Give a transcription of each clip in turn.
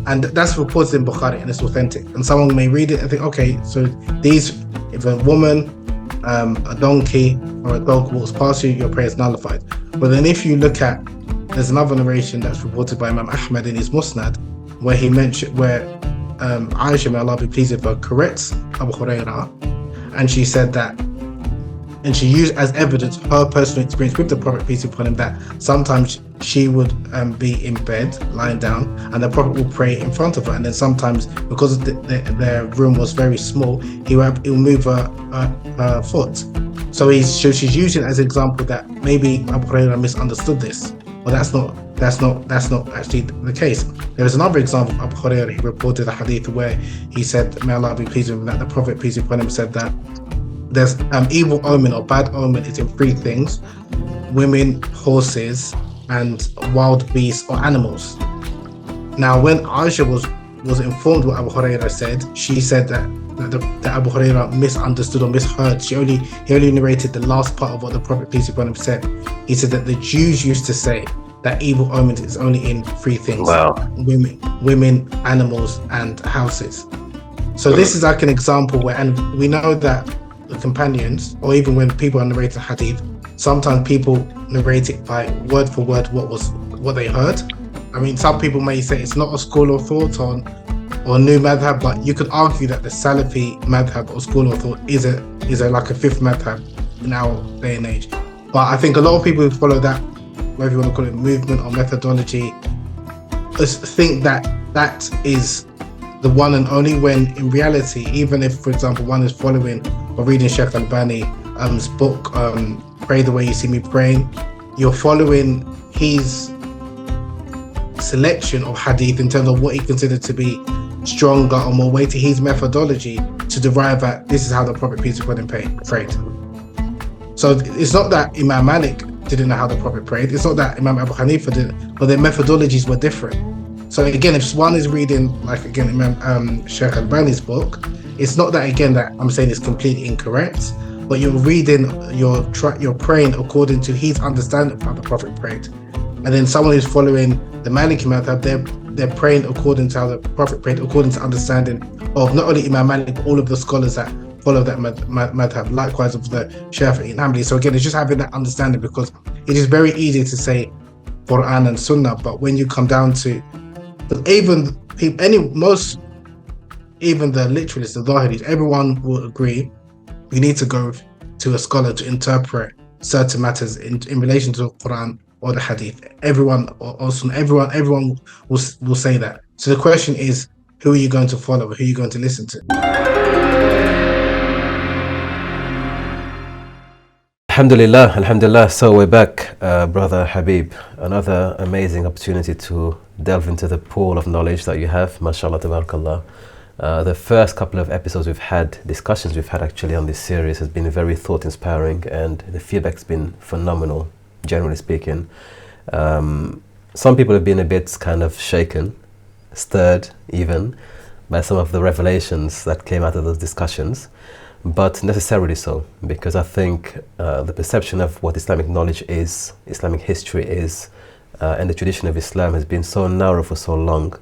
And that's reported in Bukhari and it's authentic. And someone may read it and think, okay, so if a woman, a donkey, or a dog walks past you, your prayer is nullified. But then if you look at, there's another narration that's reported by Imam Ahmad in his Musnad, where he mentioned, where Aisha, may Allah be pleased with her, corrects Abu Hurairah, and she said that, and she used as evidence her personal experience with the Prophet, peace be upon him, that sometimes she would be in bed, lying down, and the Prophet would pray in front of her, and then sometimes, because their room was very small, he'll move her foot. So she's using it as an example that maybe Abu Hurairah misunderstood this, but that's not actually the case. There is another example of Abu Hurairah. He reported a hadith where he said, may Allah be pleased with him, that the Prophet, peace be upon him, said that there's evil omen or bad omen is in three things: women, horses, and wild beasts or animals. Now, when Aisha was informed what Abu Hurairah said, she said that Abu Hurairah misunderstood or misheard. He only narrated the last part of what the Prophet, peace be upon him, said. He said that the Jews used to say that evil omen is only in three things: women, animals, and houses. So this is like an example where, and we know that the companions, or even when people are narrating hadith, sometimes people narrate it by word for word what they heard. I mean, some people may say it's not a school of thought or new madhab, but you could argue that the Salafi madhab or school of thought is like a fifth madhab in our day and age. But I think a lot of people who follow that, whether you want to call it movement or methodology, think that is the one and only, when in reality, even if, for example, one is following or reading Sheikh Al-Albani's book, Pray the Way You See Me Praying, you're following his selection of hadith in terms of what he considered to be stronger or more weighty, his methodology to derive at this is how the Prophet, peace be upon him, prayed. So it's not that Imam Malik didn't know how the Prophet prayed, it's not that Imam Abu Hanifa didn't, but their methodologies were different. So again, if one is reading, like again, Imam Sheikh Al-Albani's book, it's not that again that I'm saying it's completely incorrect, but you're reading, you're praying according to his understanding of how the Prophet prayed. And then someone who's following the Maliki madhab, they're praying according to how the Prophet prayed, according to understanding of not only Imam Malik, but all of the scholars that follow that madhab, likewise of the Shafi'i and Hanbali. So again, it's just having that understanding, because it is very easy to say Quran and Sunnah, but when you come down to even the literalists, the Zahiris, everyone will agree you need to go to a scholar to interpret certain matters in relation to the Quran or the Hadith. Everyone will say that. So the question is, who are you going to follow? Who are you going to listen to? Alhamdulillah. So we're back, Brother Habib. Another amazing opportunity to delve into the pool of knowledge that you have, mashallah, tabarakallah. The first couple of episodes discussions we've had actually on this series has been very thought-inspiring, and the feedback's been phenomenal, generally speaking. Some people have been a bit kind of shaken, stirred even, by some of the revelations that came out of those discussions, but necessarily so, because I think the perception of what Islamic knowledge is, Islamic history is, and the tradition of Islam has been so narrow for so long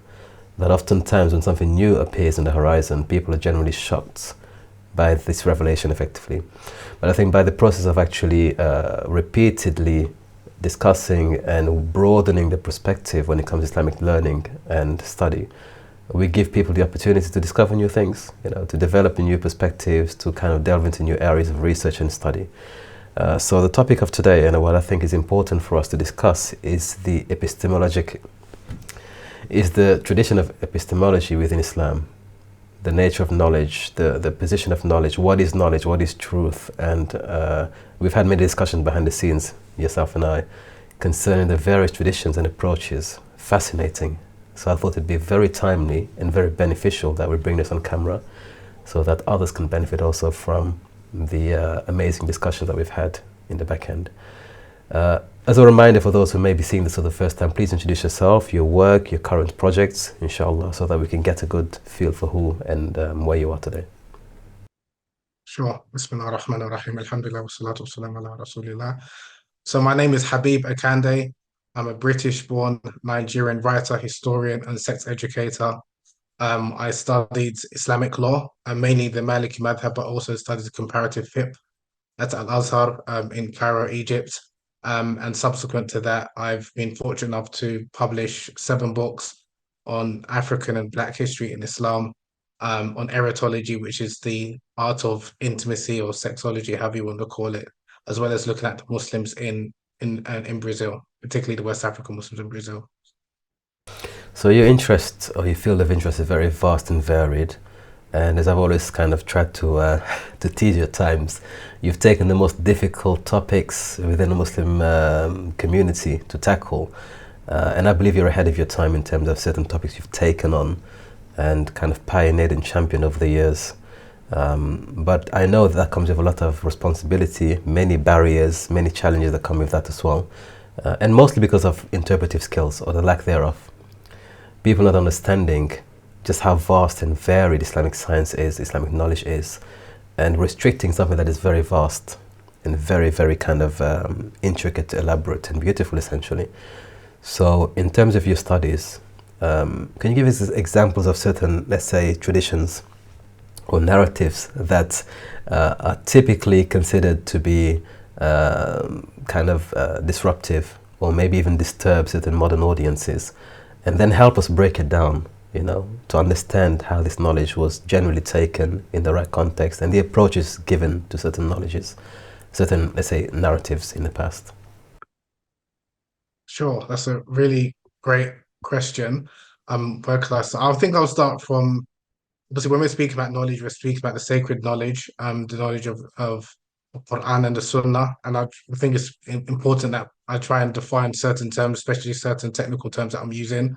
that oftentimes when something new appears on the horizon, people are generally shocked by this revelation effectively. But I think by the process of actually repeatedly discussing and broadening the perspective when it comes to Islamic learning and study, we give people the opportunity to discover new things, to develop new perspectives, to kind of delve into new areas of research and study. So the topic of today, and what I think is important for us to discuss, is the tradition of epistemology within Islam, the nature of knowledge, the position of knowledge, what is truth, and we've had many discussions behind the scenes, yourself and I, concerning the various traditions and approaches. Fascinating. So I thought it'd be very timely and very beneficial that we bring this on camera, so that others can benefit also from the amazing discussions that we've had in the back end. As a reminder for those who may be seeing this for the first time, please introduce yourself, your work, your current projects, inshallah, so that we can get a good feel for who and where you are today. Sure. Bismillah ar-Rahman ar-Rahim. Alhamdulillah wa salatu wa salam ala Rasulillah. So my name is 𝗲𝗢𝗓𝗓𝗓. I'm a British-born Nigerian writer, historian, and sex educator. I studied Islamic law, and mainly the Maliki madhab, but also studied comparative fiqh at Al-Azhar in Cairo, Egypt. And subsequent to that, I've been fortunate enough to publish 7 books on African and Black history in Islam, on erotology, which is the art of intimacy or sexology, however you want to call it, as well as looking at the Muslims in Brazil, particularly the West African Muslims in Brazil. So your interest or your field of interest is very vast and varied. And as I've always kind of tried to tease you at times, you've taken the most difficult topics within the Muslim community to tackle. And I believe you're ahead of your time in terms of certain topics you've taken on and kind of pioneered and championed over the years. But I know that comes with a lot of responsibility, many barriers, many challenges that come with that as well. And mostly because of interpretive skills or the lack thereof. People not understanding just how vast and varied Islamic science is, Islamic knowledge is, and restricting something that is very vast and very, very kind of intricate, elaborate, and beautiful, essentially. So in terms of your studies, can you give us examples of certain, let's say, traditions or narratives that are typically considered to be kind of disruptive or maybe even disturb certain modern audiences, and then help us break it down, you know, to understand how this knowledge was generally taken in the right context and the approaches given to certain knowledges, certain, let's say, narratives in the past? Sure, that's a really great question. Where could I start? I think I'll start from, obviously when we're speaking about knowledge, we're speaking about the sacred knowledge, the knowledge of Quran and the Sunnah. And I think it's important that I try and define certain terms, especially certain technical terms that I'm using.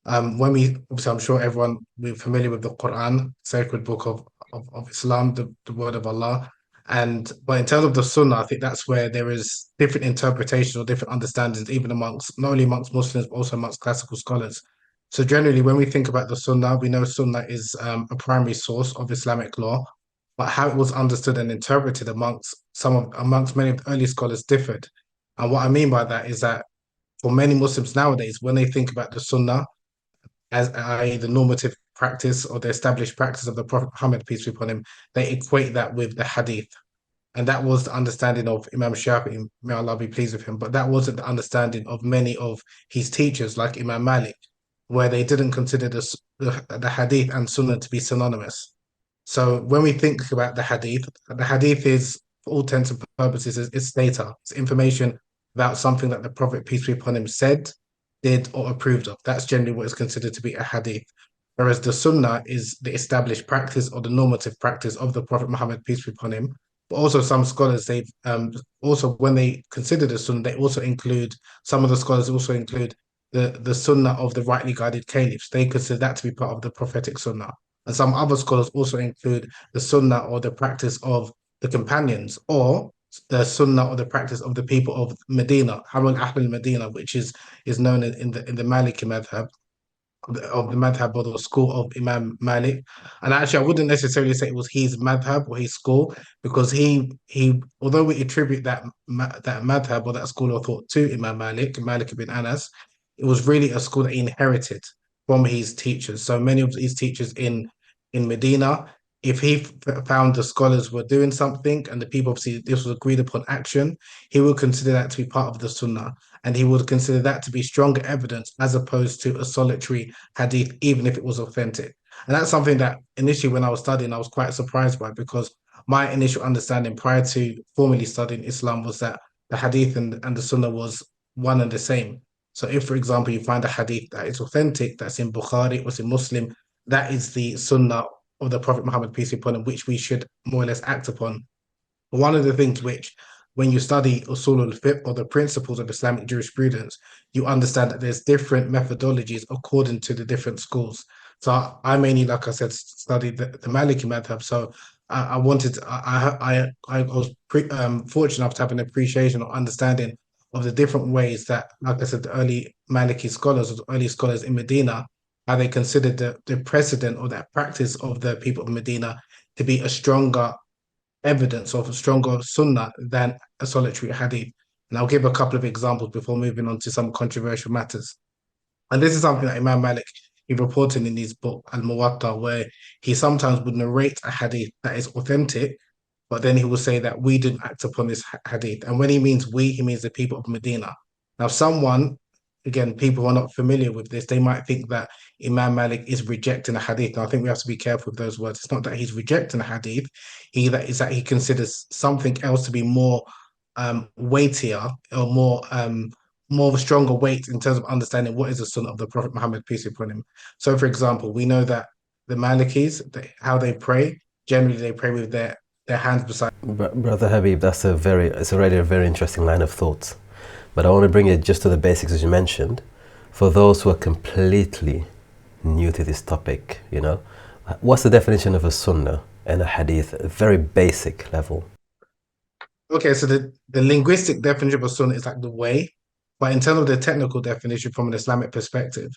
Obviously, I'm sure everyone we're familiar with the Quran, sacred book of Islam, the word of Allah. But in terms of the Sunnah, I think that's where there is different interpretations or different understandings, even amongst not only amongst Muslims, but also amongst classical scholars. So generally, when we think about the Sunnah, we know Sunnah is a primary source of Islamic law, but how it was understood and interpreted amongst many of the early scholars differed. And what I mean by that is that for many Muslims nowadays, when they think about the Sunnah, as i.e. the normative practice or the established practice of the Prophet Muhammad, peace be upon him, they equate that with the Hadith. And that was the understanding of Imam Shafi'i, may Allah be pleased with him, but that wasn't the understanding of many of his teachers like Imam Malik, where they didn't consider the Hadith and Sunnah to be synonymous. So when we think about the Hadith is, for all intents and purposes, is data. It's information about something that the Prophet, peace be upon him, said, did, or approved of. That's generally what is considered to be a Hadith. Whereas the Sunnah is the established practice or the normative practice of the Prophet Muhammad, peace be upon him. But also some scholars, they've also, when they consider the Sunnah, some of the scholars also include the Sunnah of the rightly guided caliphs. They consider that to be part of the prophetic Sunnah. And some other scholars also include the Sunnah or the practice of the companions, or the Sunnah or the practice of the people of Medina, Harun Ahl Medina, which is known in the Maliki madhab, of the madhab or the school of Imam Malik. And actually, I wouldn't necessarily say it was his madhab or his school, because he although we attribute that madhab or that school of thought to Imam Malik bin Anas, it was really a school that he inherited from his teachers. So many of his teachers in Medina, if he found the scholars were doing something and the people, obviously this was agreed upon action, he would consider that to be part of the Sunnah, and he would consider that to be stronger evidence as opposed to a solitary hadith, even if it was authentic. And that's something that initially when I was studying, I was quite surprised by, because my initial understanding prior to formally studying Islam was that the hadith and the Sunnah was one and the same. So if, for example, you find a hadith that is authentic, that's in Bukhari or in Muslim, that is the Sunnah of the Prophet Muhammad, peace be upon him, which we should more or less act upon. But one of the things which, when you study usul al-fiqh or the principles of Islamic jurisprudence, you understand that there's different methodologies according to the different schools. So I mainly, like I said, studied the Maliki madhab. So I was fortunate enough to have an appreciation or understanding of the different ways that, like I said, the early Maliki scholars or the early scholars in Medina, how they considered the precedent or that practice of the people of Medina to be a stronger evidence of a stronger sunnah than a solitary hadith. And I'll give a couple of examples before moving on to some controversial matters. And this is something that Imam Malik, he reported in his book Al-Muwatta, where he sometimes would narrate a hadith that is authentic, but then he will say that we didn't act upon this hadith. And when he means we, he means the people of Medina. Now, again, people who are not familiar with this, they might think that Imam Malik is rejecting a hadith. And I think we have to be careful with those words. It's not that he's rejecting a hadith, that he considers something else to be more weightier or more of a stronger weight in terms of understanding what is the Sunnah of the Prophet Muhammad, peace be upon him. So, for example, we know that the Malikis, how they pray, generally they pray with their hands beside. Brother Habib, it's already a very interesting line of thought. But I want to bring it just to the basics, as you mentioned, for those who are completely new to this topic, what's the definition of a Sunnah and a Hadith, a very basic level? Okay, so the linguistic definition of a Sunnah is like the way. But in terms of the technical definition from an Islamic perspective,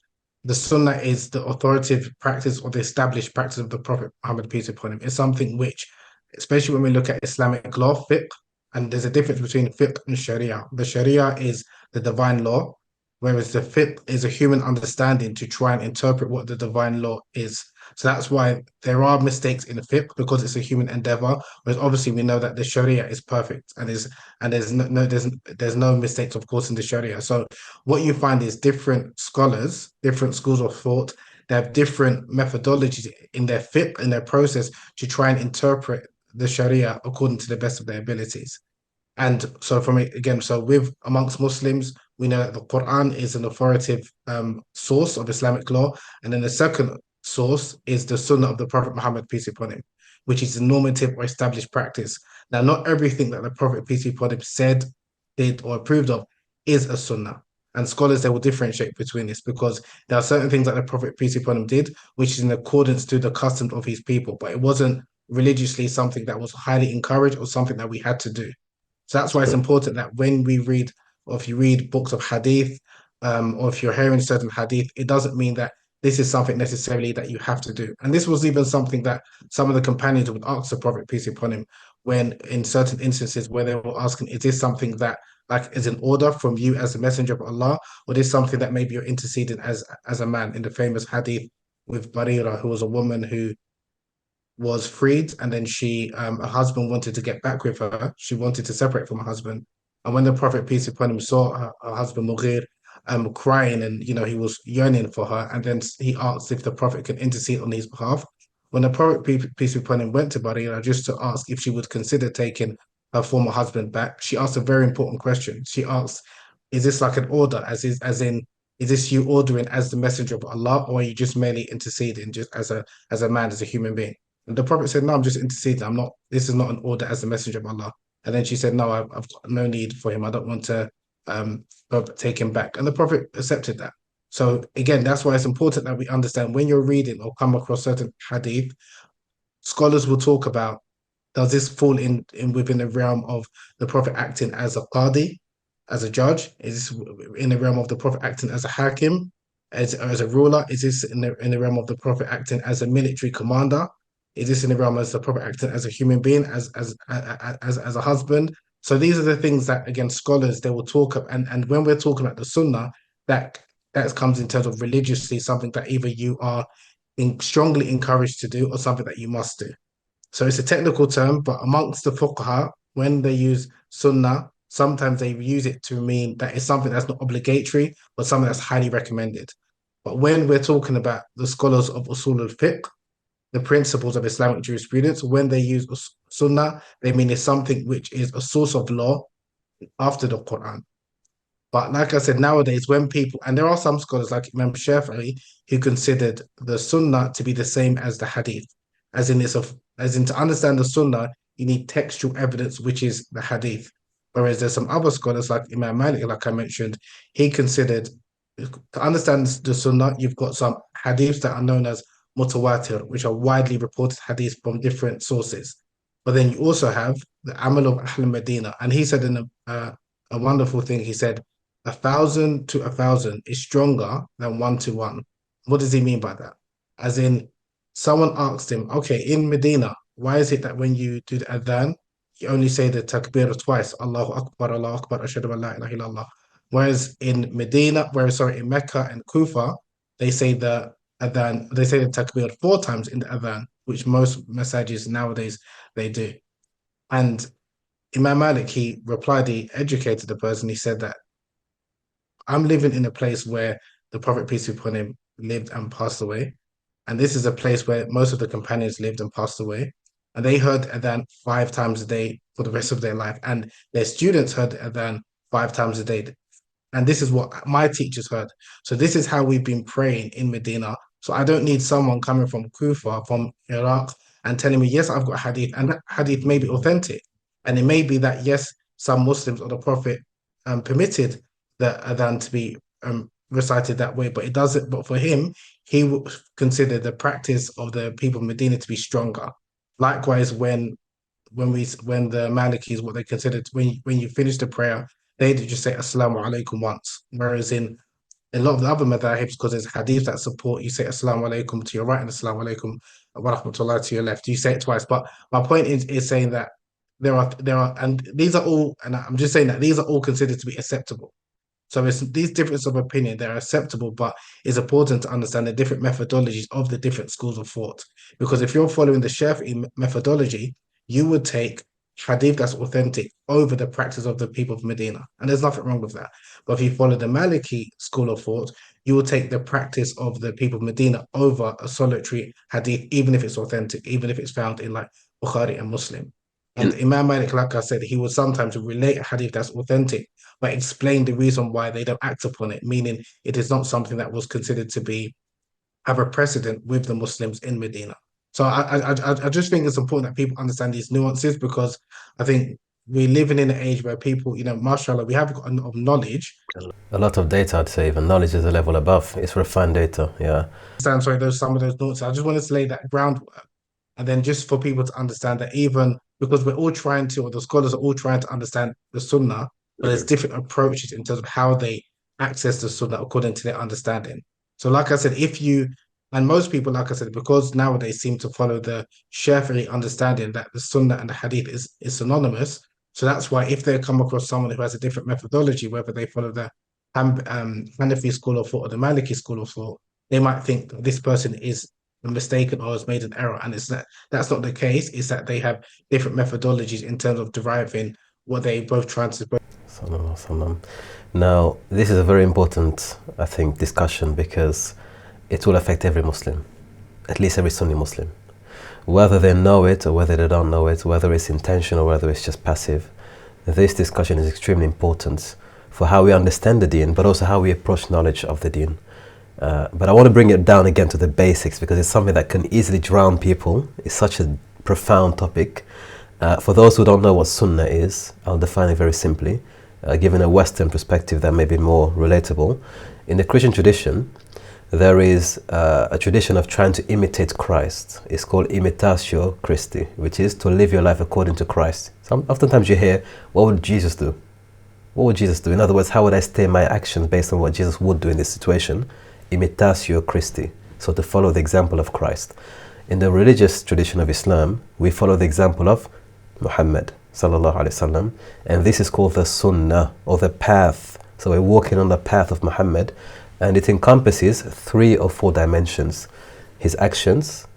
the Sunnah is the authoritative practice or the established practice of the Prophet Muhammad, peace be upon him. It's something which, especially when we look at Islamic law, fiqh, and there's a difference between fiqh and sharia. The sharia is the divine law, whereas the fiqh is a human understanding to try and interpret what the divine law is. So that's why there are mistakes in the fiqh, because it's a human endeavor. Whereas obviously we know that the Sharia is perfect, and there's no mistakes, of course, in the Sharia. So what you find is different scholars, different schools of thought, they have different methodologies in their fiqh, in their process to try and interpret the Sharia according to the best of their abilities. And so amongst Muslims, we know that the Quran is an authoritative source of Islamic law, and then the second source is the Sunnah of the Prophet Muhammad, peace be upon him, which is a normative or established practice. Now, not everything that the Prophet, peace be upon him, said, did, or approved of is a Sunnah. And scholars, they will differentiate between this, because there are certain things that the Prophet, peace be upon him, did, which is in accordance to the customs of his people, but it wasn't religiously something that was highly encouraged or something that we had to do. So that's why it's important that when we read, or if you read books of hadith, or if you're hearing certain hadith, it doesn't mean that this is something necessarily that you have to do. And this was even something that some of the companions would ask the Prophet, peace be upon him, when in certain instances where they were asking, is this something that is an order from you as a messenger of Allah, or is something that maybe you're interceding as a man, in the famous hadith with Barira, who was a woman who was freed, and then her husband wanted to get back with her. She wanted to separate from her husband. And when the Prophet, peace be upon him, saw her husband Mughir crying, and he was yearning for her, and then he asked if the Prophet can intercede on his behalf. When the Prophet, peace be upon him, went to Barira just to ask if she would consider taking her former husband back, she asked a very important question. She asked, is this like an order, as in, is this you ordering as the messenger of Allah, or are you just merely interceding just as a man, as a human being? And the Prophet said, no, I'm just interceding. This is not an order as the messenger of Allah. And then she said, no, I've got no need for him. I don't want to take him back. And the Prophet accepted that. So again, that's why it's important that we understand when you're reading or come across certain hadith, scholars will talk about, does this fall in within the realm of the Prophet acting as a qadi, as a judge? Is this in the realm of the Prophet acting as a hakim, as a ruler? Is this in the realm of the Prophet acting as a military commander? Is this in the realm as the Prophet acting as a human being, as a husband? So these are the things that, again, scholars, they will talk about. And when we're talking about the Sunnah, that comes in terms of religiously something that either you are strongly encouraged to do or something that you must do. So it's a technical term, but amongst the fuqaha, when they use Sunnah, sometimes they use it to mean that it's something that's not obligatory, but something that's highly recommended. But when we're talking about the scholars of Usul al-Fiqh, the principles of Islamic jurisprudence, when they use Sunnah, they mean it's something which is a source of law after the Quran. But like I said, nowadays, when people, and there are some scholars like Imam Shafi'i, who considered the Sunnah to be the same as the Hadith, as in to understand the Sunnah, you need textual evidence, which is the Hadith. Whereas there's some other scholars like Imam Malik, like I mentioned, he considered, to understand the Sunnah, you've got some Hadiths that are known as mutawatir, which are widely reported hadiths from different sources. But then you also have the Amal of Ahl Medina. And he said in a wonderful thing, he said, 1,000 to 1,000 is stronger than 1 to 1. What does he mean by that? As in, someone asked him, okay, in Medina, why is it that when you do the adhan, you only say the takbir twice, Allahu Akbar, Allahu Akbar, Ashhadu an la ilaha illallah. Whereas in in Mecca and Kufa, they say the takbir 4 times in the adhan, which most messages nowadays they do. And Imam Malik, he replied, he educated the person, he said that I'm living in a place where the Prophet, peace be upon him, lived and passed away. And this is a place where most of the companions lived and passed away. And they heard adhan 5 times a day for the rest of their life. And their students heard adhan 5 times a day. And this is what my teachers heard. So this is how we've been praying in Medina. So I don't need someone coming from Kufa, from Iraq, and telling me, yes, I've got hadith, and that hadith may be authentic. And it may be that, yes, some Muslims or the Prophet permitted the adhan to be recited that way, but it doesn't. But for him, he would consider the practice of the people of Medina to be stronger. Likewise, when the Malikis, what they considered, when you finish the prayer, they just say Assalamu alaikum once. Whereas in a lot of the other madhahibs, because there's hadith that support, you say Assalamu alaikum to your right and Assalamu alaikum wa rahmatullah to your left. You say it twice. But my point is saying that there are, and these are all, and I'm just saying that these are all considered to be acceptable. So it's these differences of opinion, they're acceptable, but it's important to understand the different methodologies of the different schools of thought. Because if you're following the Shafi'i methodology, you would take hadith that's authentic over the practice of the people of Medina. And there's nothing wrong with that. But if you follow the Maliki school of thought, you will take the practice of the people of Medina over a solitary hadith, even if it's authentic, even if it's found in like Bukhari and Muslim. And Imam Malik, like I said, he would sometimes relate a hadith that's authentic, but explain the reason why they don't act upon it, meaning it is not something that was considered to have a precedent with the Muslims in Medina. So I just think it's important that people understand these nuances, because I think we're living in an age where people, mashallah, we have got a lot of knowledge. A lot of data, I'd say, even knowledge is a level above. It's refined data, yeah. Some of those nuances. I just wanted to lay that groundwork. And then just for people to understand that, even because we're all trying to, or the scholars are all trying to understand the Sunnah, but there's different approaches in terms of how they access the Sunnah according to their understanding. So like I said, and most people, like I said, because nowadays seem to follow the Shafi'i understanding that the Sunnah and the Hadith is synonymous. So that's why if they come across someone who has a different methodology, whether they follow the Hanafi school of thought or the Maliki school of thought, they might think that this person is mistaken or has made an error. And that's not the case. It's that they have different methodologies in terms of deriving what they both trying to. Now, this is a very important, I think, discussion, because it will affect every Muslim, at least every Sunni Muslim. Whether they know it or whether they don't know it, whether it's intentional or whether it's just passive, this discussion is extremely important for how we understand the deen, but also how we approach knowledge of the deen. But I want to bring it down again to the basics, because it's something that can easily drown people. It's such a profound topic. For those who don't know what Sunnah is, I'll define it very simply, given a Western perspective that may be more relatable. In the Christian tradition, there is a tradition of trying to imitate Christ. It's called imitatio Christi, which is to live your life according to Christ. Oftentimes you hear, what would Jesus do? What would Jesus do? In other words, how would I steer my actions based on what Jesus would do in this situation? Imitatio Christi, so to follow the example of Christ. In the religious tradition of Islam, we follow the example of Muhammad sallallahu alaihi wasallam, and this is called the Sunnah, or the path. So we're walking on the path of Muhammad, and it encompasses 3 or 4 dimensions: his actions,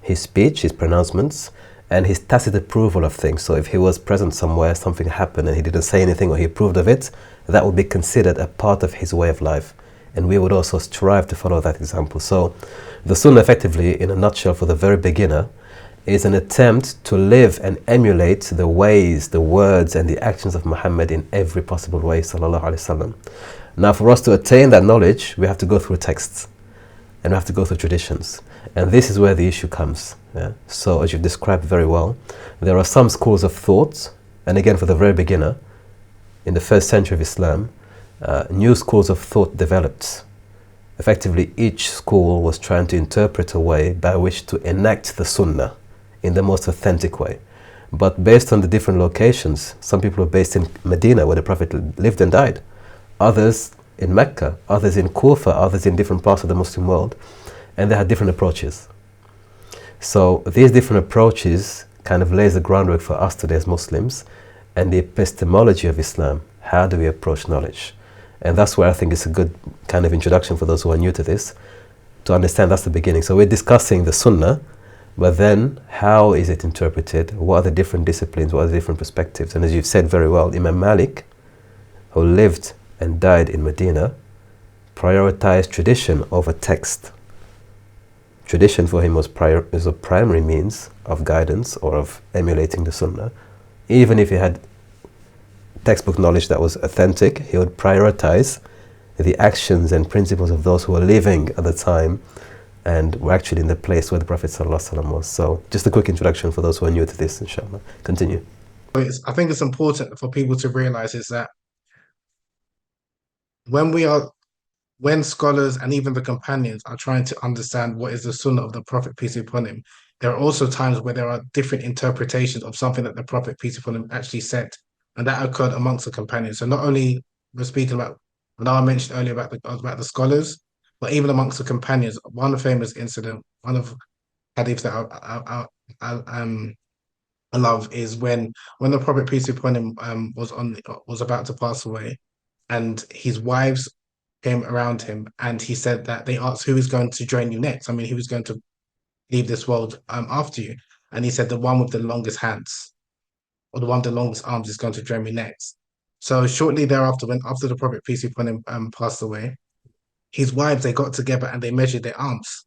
his speech, his pronouncements, and his tacit approval of things. So if he was present somewhere, something happened and he didn't say anything or he approved of it, that would be considered a part of his way of life. And we would also strive to follow that example. So the Sunnah, effectively, in a nutshell, for the very beginner, is an attempt to live and emulate the ways, the words and the actions of Muhammad in every possible way, sallallahu alaihi wasallam. Now, for us to attain that knowledge, we have to go through texts and we have to go through traditions. And this is where the issue comes. Yeah? So, as you've described very well, there are some schools of thought, and again, for the very beginner, in the 1st century of Islam, new schools of thought developed. Effectively, each school was trying to interpret a way by which to enact the Sunnah in the most authentic way. But based on the different locations, some people were based in Medina, where the Prophet lived and died, others in Mecca, others in Kufa, others in different parts of the Muslim world, and they had different approaches. So these different approaches kind of lays the groundwork for us today as Muslims, and the epistemology of Islam. How do we approach knowledge? And that's where I think it's a good kind of introduction for those who are new to this, to understand that's the beginning. So we're discussing the Sunnah, but then how is it interpreted? What are the different disciplines? What are the different perspectives? And as you've said very well, Imam Malik, who lived and died in Medina, prioritized tradition over text. Tradition for him was a primary means of guidance or of emulating the Sunnah. Even if he had textbook knowledge that was authentic, he would prioritize the actions and principles of those who were living at the time and were actually in the place where the Prophet ﷺ was. So just a quick introduction for those who are new to this, inshallah. Continue. I think it's important for people to realize is that when scholars and even the companions are trying to understand what is the Sunnah of the Prophet, peace be upon him, there are also times where there are different interpretations of something that the Prophet, peace be upon him, actually said. And that occurred amongst the companions. So not only we're speaking about, when I mentioned earlier about the scholars, but even amongst the companions, one famous incident, one of hadiths that I love is when the Prophet, peace be upon him, was about to pass away, and his wives came around him, and he said that they asked who is going to join you next. I mean, who is going to leave this world after you? And he said the one with the longest hands, or the one with the longest arms, is going to join me next. So shortly thereafter, after the Prophet, peace be upon him, passed away, his wives, they got together and they measured their arms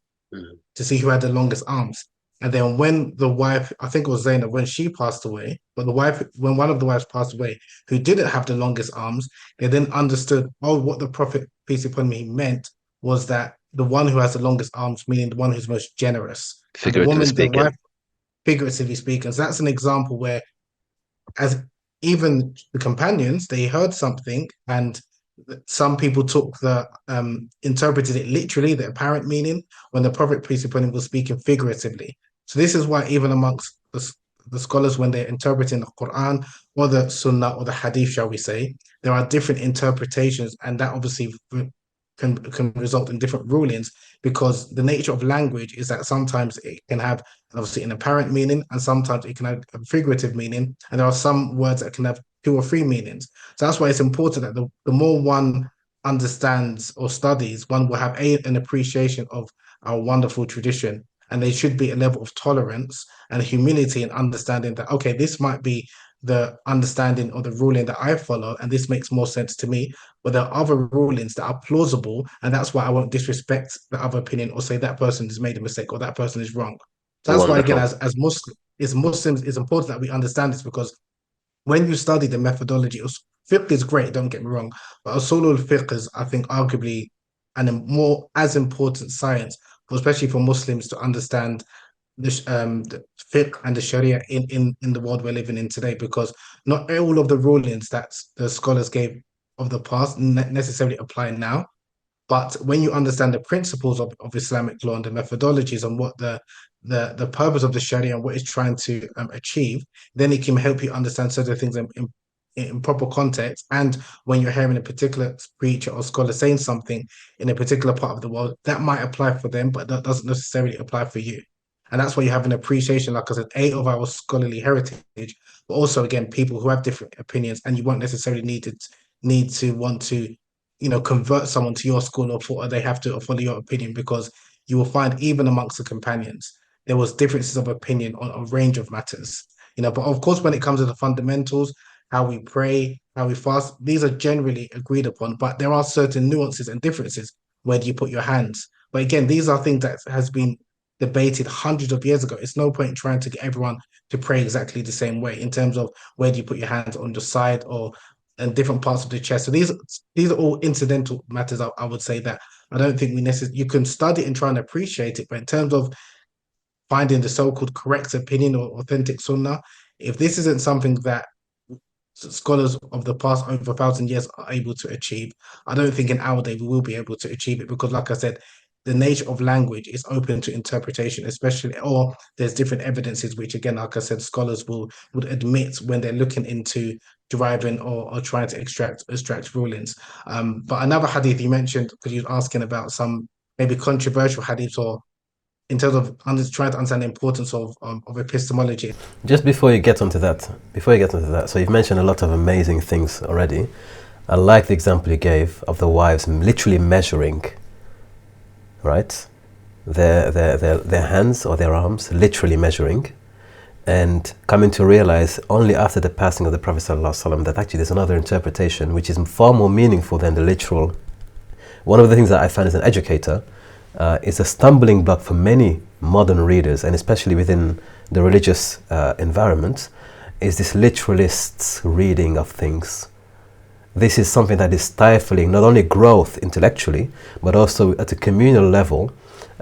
to see who had the longest arms. And then when the wife, I think it was Zainab, when she passed away, but when one of the wives passed away, who didn't have the longest arms, they then understood, what the Prophet, peace be upon him, meant was that the one who has the longest arms, meaning the one who's most generous. Figuratively speaking. The wife, figuratively speaking. So that's an example where, as even the companions, they heard something, and some people interpreted it literally, the apparent meaning, when the Prophet, peace be upon him, was speaking figuratively. So this is why even amongst the scholars, when they're interpreting the Quran or the Sunnah or the Hadith, shall we say, there are different interpretations, and that obviously can result in different rulings, because the nature of language is that sometimes it can have obviously an apparent meaning, and sometimes it can have a figurative meaning, and there are some words that can have 2 or 3 meanings. So that's why it's important that the more one understands or studies, one will have an appreciation of our wonderful tradition, and there should be a level of tolerance and humility and understanding that, okay, this might be the understanding or the ruling that I follow, and this makes more sense to me, but there are other rulings that are plausible, and that's why I won't disrespect the other opinion or say that person has made a mistake or that person is wrong. So that's why, again, as Muslims, it's important that we understand this, because when you study the methodology, fiqh is great, don't get me wrong, but usul al-fiqh is, I think, arguably more as important science, especially for Muslims to understand the fiqh and the Sharia in the world we're living in today, because not all of the rulings that the scholars gave of the past necessarily apply now. But when you understand the principles of Islamic law and the methodologies and what the purpose of the Sharia and what it's trying to achieve, then it can help you understand certain things in proper context. And when you're hearing a particular preacher or scholar saying something in a particular part of the world, that might apply for them, but that doesn't necessarily apply for you. And that's why you have an appreciation, like I said, of our scholarly heritage, but also, again, people who have different opinions, and you won't necessarily need to want to, convert someone to your school, or they have to follow your opinion, because you will find even amongst the companions, there was differences of opinion on a range of matters. But of course, when it comes to the fundamentals, how we pray, how we fast, these are generally agreed upon, but there are certain nuances and differences. Where do you put your hands? But again, these are things that has been debated hundreds of years ago. It's no point in trying to get everyone to pray exactly the same way in terms of where do you put your hands, on your side or in different parts of the chest. So these are all incidental matters. I would say that I don't think you can study and try and appreciate it, but in terms of finding the so-called correct opinion or authentic sunnah, if this isn't something that scholars of the past over 1,000 years are able to achieve, I don't think in our day we will be able to achieve it, because like I said, the nature of language is open to interpretation, especially, or there's different evidences, which again, like I said, scholars would admit when they're looking into deriving or trying to extract rulings. But another hadith you mentioned, because you were asking about some maybe controversial hadiths or in terms of trying to understand the importance of epistemology. Just before you get onto that, so you've mentioned a lot of amazing things already. I like the example you gave of the wives literally measuring, right, their hands or their arms, literally measuring, and coming to realize only after the passing of the Prophet ﷺ that actually there's another interpretation which is far more meaningful than the literal. One of the things that I find as an educator is a stumbling block for many modern readers, and especially within the religious environment, is this literalist's reading of things. This is something that is stifling not only growth intellectually, but also at a communal level,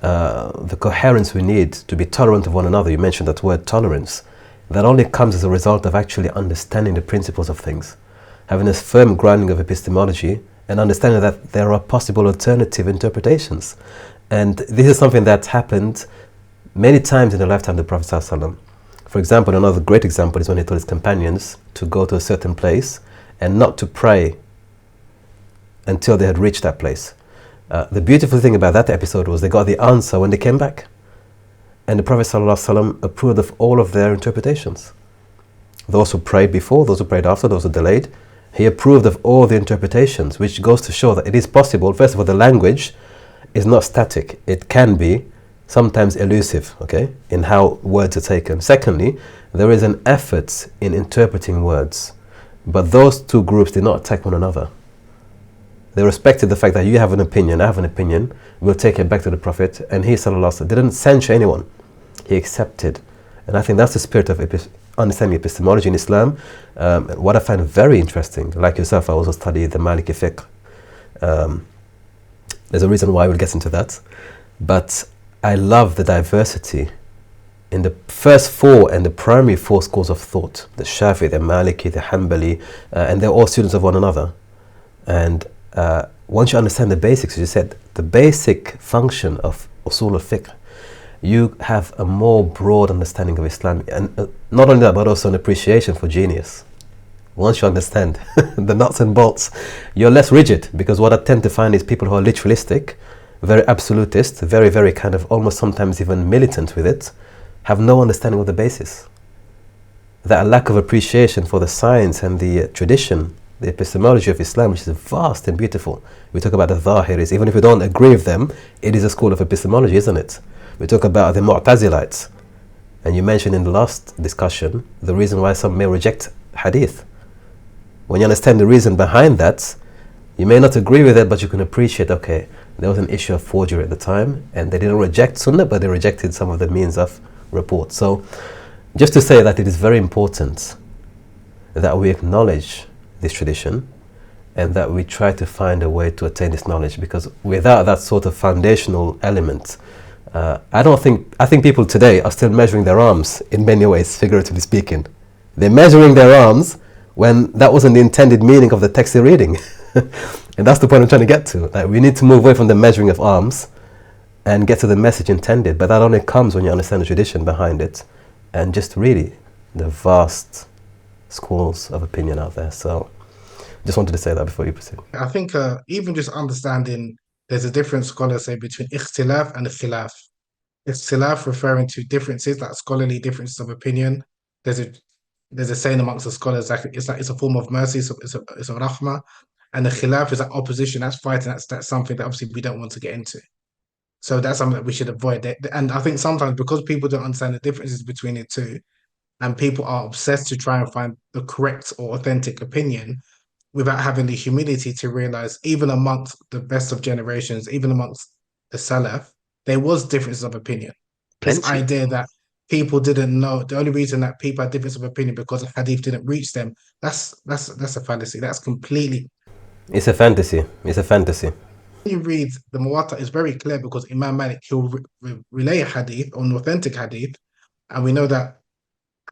the coherence we need to be tolerant of one another. You mentioned that word tolerance. That only comes as a result of actually understanding the principles of things, having a firm grounding of epistemology, and understanding that there are possible alternative interpretations. And this is something that happened many times in the lifetime of the Prophet ﷺ. For example, another great example is when he told his companions to go to a certain place and not to pray until they had reached that place. The beautiful thing about that episode was they got the answer when they came back. And the Prophet ﷺ approved of all of their interpretations. Those who prayed before, those who prayed after, those who delayed. He approved of all the interpretations, which goes to show that it is possible. First of all, the language is not static. It can be sometimes elusive, okay, in how words are taken. Secondly, there is an effort in interpreting words. But those two groups did not attack one another. They respected the fact that you have an opinion, I have an opinion, we'll take it back to the Prophet, and he didn't censure anyone. He accepted. And I think that's the spirit of understanding epistemology in Islam. What I find very interesting, like yourself, I also study the Maliki fiqh. There's a reason why we'll get into that. But I love the diversity in the first four and the primary four schools of thought, the Shafi'i, the Maliki, the Hanbali, and they're all students of one another. And once you understand the basics, as you said, the basic function of usul al-fiqh, you have a more broad understanding of Islam, and not only that, but also an appreciation for genius. Once you understand the nuts and bolts, you're less rigid, because what I tend to find is people who are literalistic, very absolutist, very, very kind of almost sometimes even militant with it, have no understanding of the basis. That lack of appreciation for the science and the tradition, the epistemology of Islam, which is vast and beautiful. We talk about the 𝗲ahiris, even if we don't agree with them, it is a school of epistemology, isn't it? We talk about the Mu'tazilites, and you mentioned in the last discussion the reason why some may reject hadith. When you understand the reason behind that, you may not agree with it, but you can appreciate, okay, there was an issue of forgery at the time, and they didn't reject Sunnah, but they rejected some of the means of report. So, just to say that it is very important that we acknowledge this tradition and that we try to find a way to attain this knowledge, because without that sort of foundational element, I think people today are still measuring their arms in many ways, figuratively speaking. They're measuring their arms when that wasn't the intended meaning of the text they're reading. And that's the point I'm trying to get to. Like, we need to move away from the measuring of arms and get to the message intended. But that only comes when you understand the tradition behind it and just really the vast schools of opinion out there. So just wanted to say that before you proceed. I think even just understanding, there's a different scholars say between ikhtilaf and khilaf. Ikhtilaf referring to differences, like scholarly differences of opinion. There's a saying amongst the scholars like it's a form of mercy, so it's a rahmah. And the khilaf is that opposition, that's fighting, that's something that obviously we don't want to get into. So that's something that we should avoid. And I think sometimes because people don't understand the differences between the two, and people are obsessed to try and find the correct or authentic opinion without having the humility to realize, even amongst the best of generations, even amongst the Salaf, there was differences of opinion. This idea that people didn't know, the only reason that people had difference of opinion because the hadith didn't reach them, that's a fallacy. That's completely... It's a fantasy. It's a fantasy. When you read the Muwatta, it's very clear because Imam Malik, he'll relay a hadith, or an authentic hadith, and we know that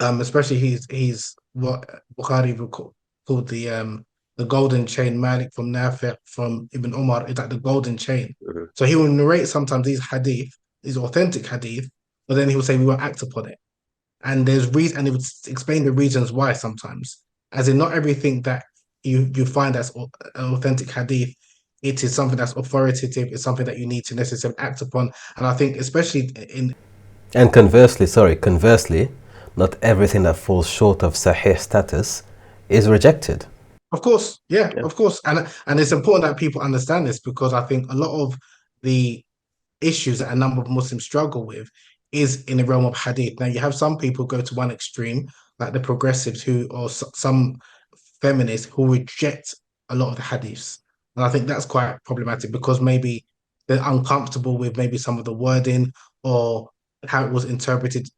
especially he's what Bukhari would call the golden chain. Malik from Nafi' from Ibn Umar is like the golden chain. Mm-hmm. So he will narrate sometimes these hadith, these authentic hadith, but then he will say we won't act upon it. And there's reason, and he would explain the reasons why sometimes. As in, not everything that you find as authentic hadith it is something that's authoritative. It's something that you need to necessarily act upon. And I think, especially in And conversely, not everything that falls short of Sahih status is rejected. of course, yeah, Yeah. of course, and it's important that people understand this, because I think a lot of the issues that a number of Muslims struggle with is in the realm of hadith. Now, you have some people go to one extreme, like the progressives or some feminists who reject a lot of the hadiths. And I think that's quite problematic, because maybe they're uncomfortable with maybe some of the wording or how it was interpreted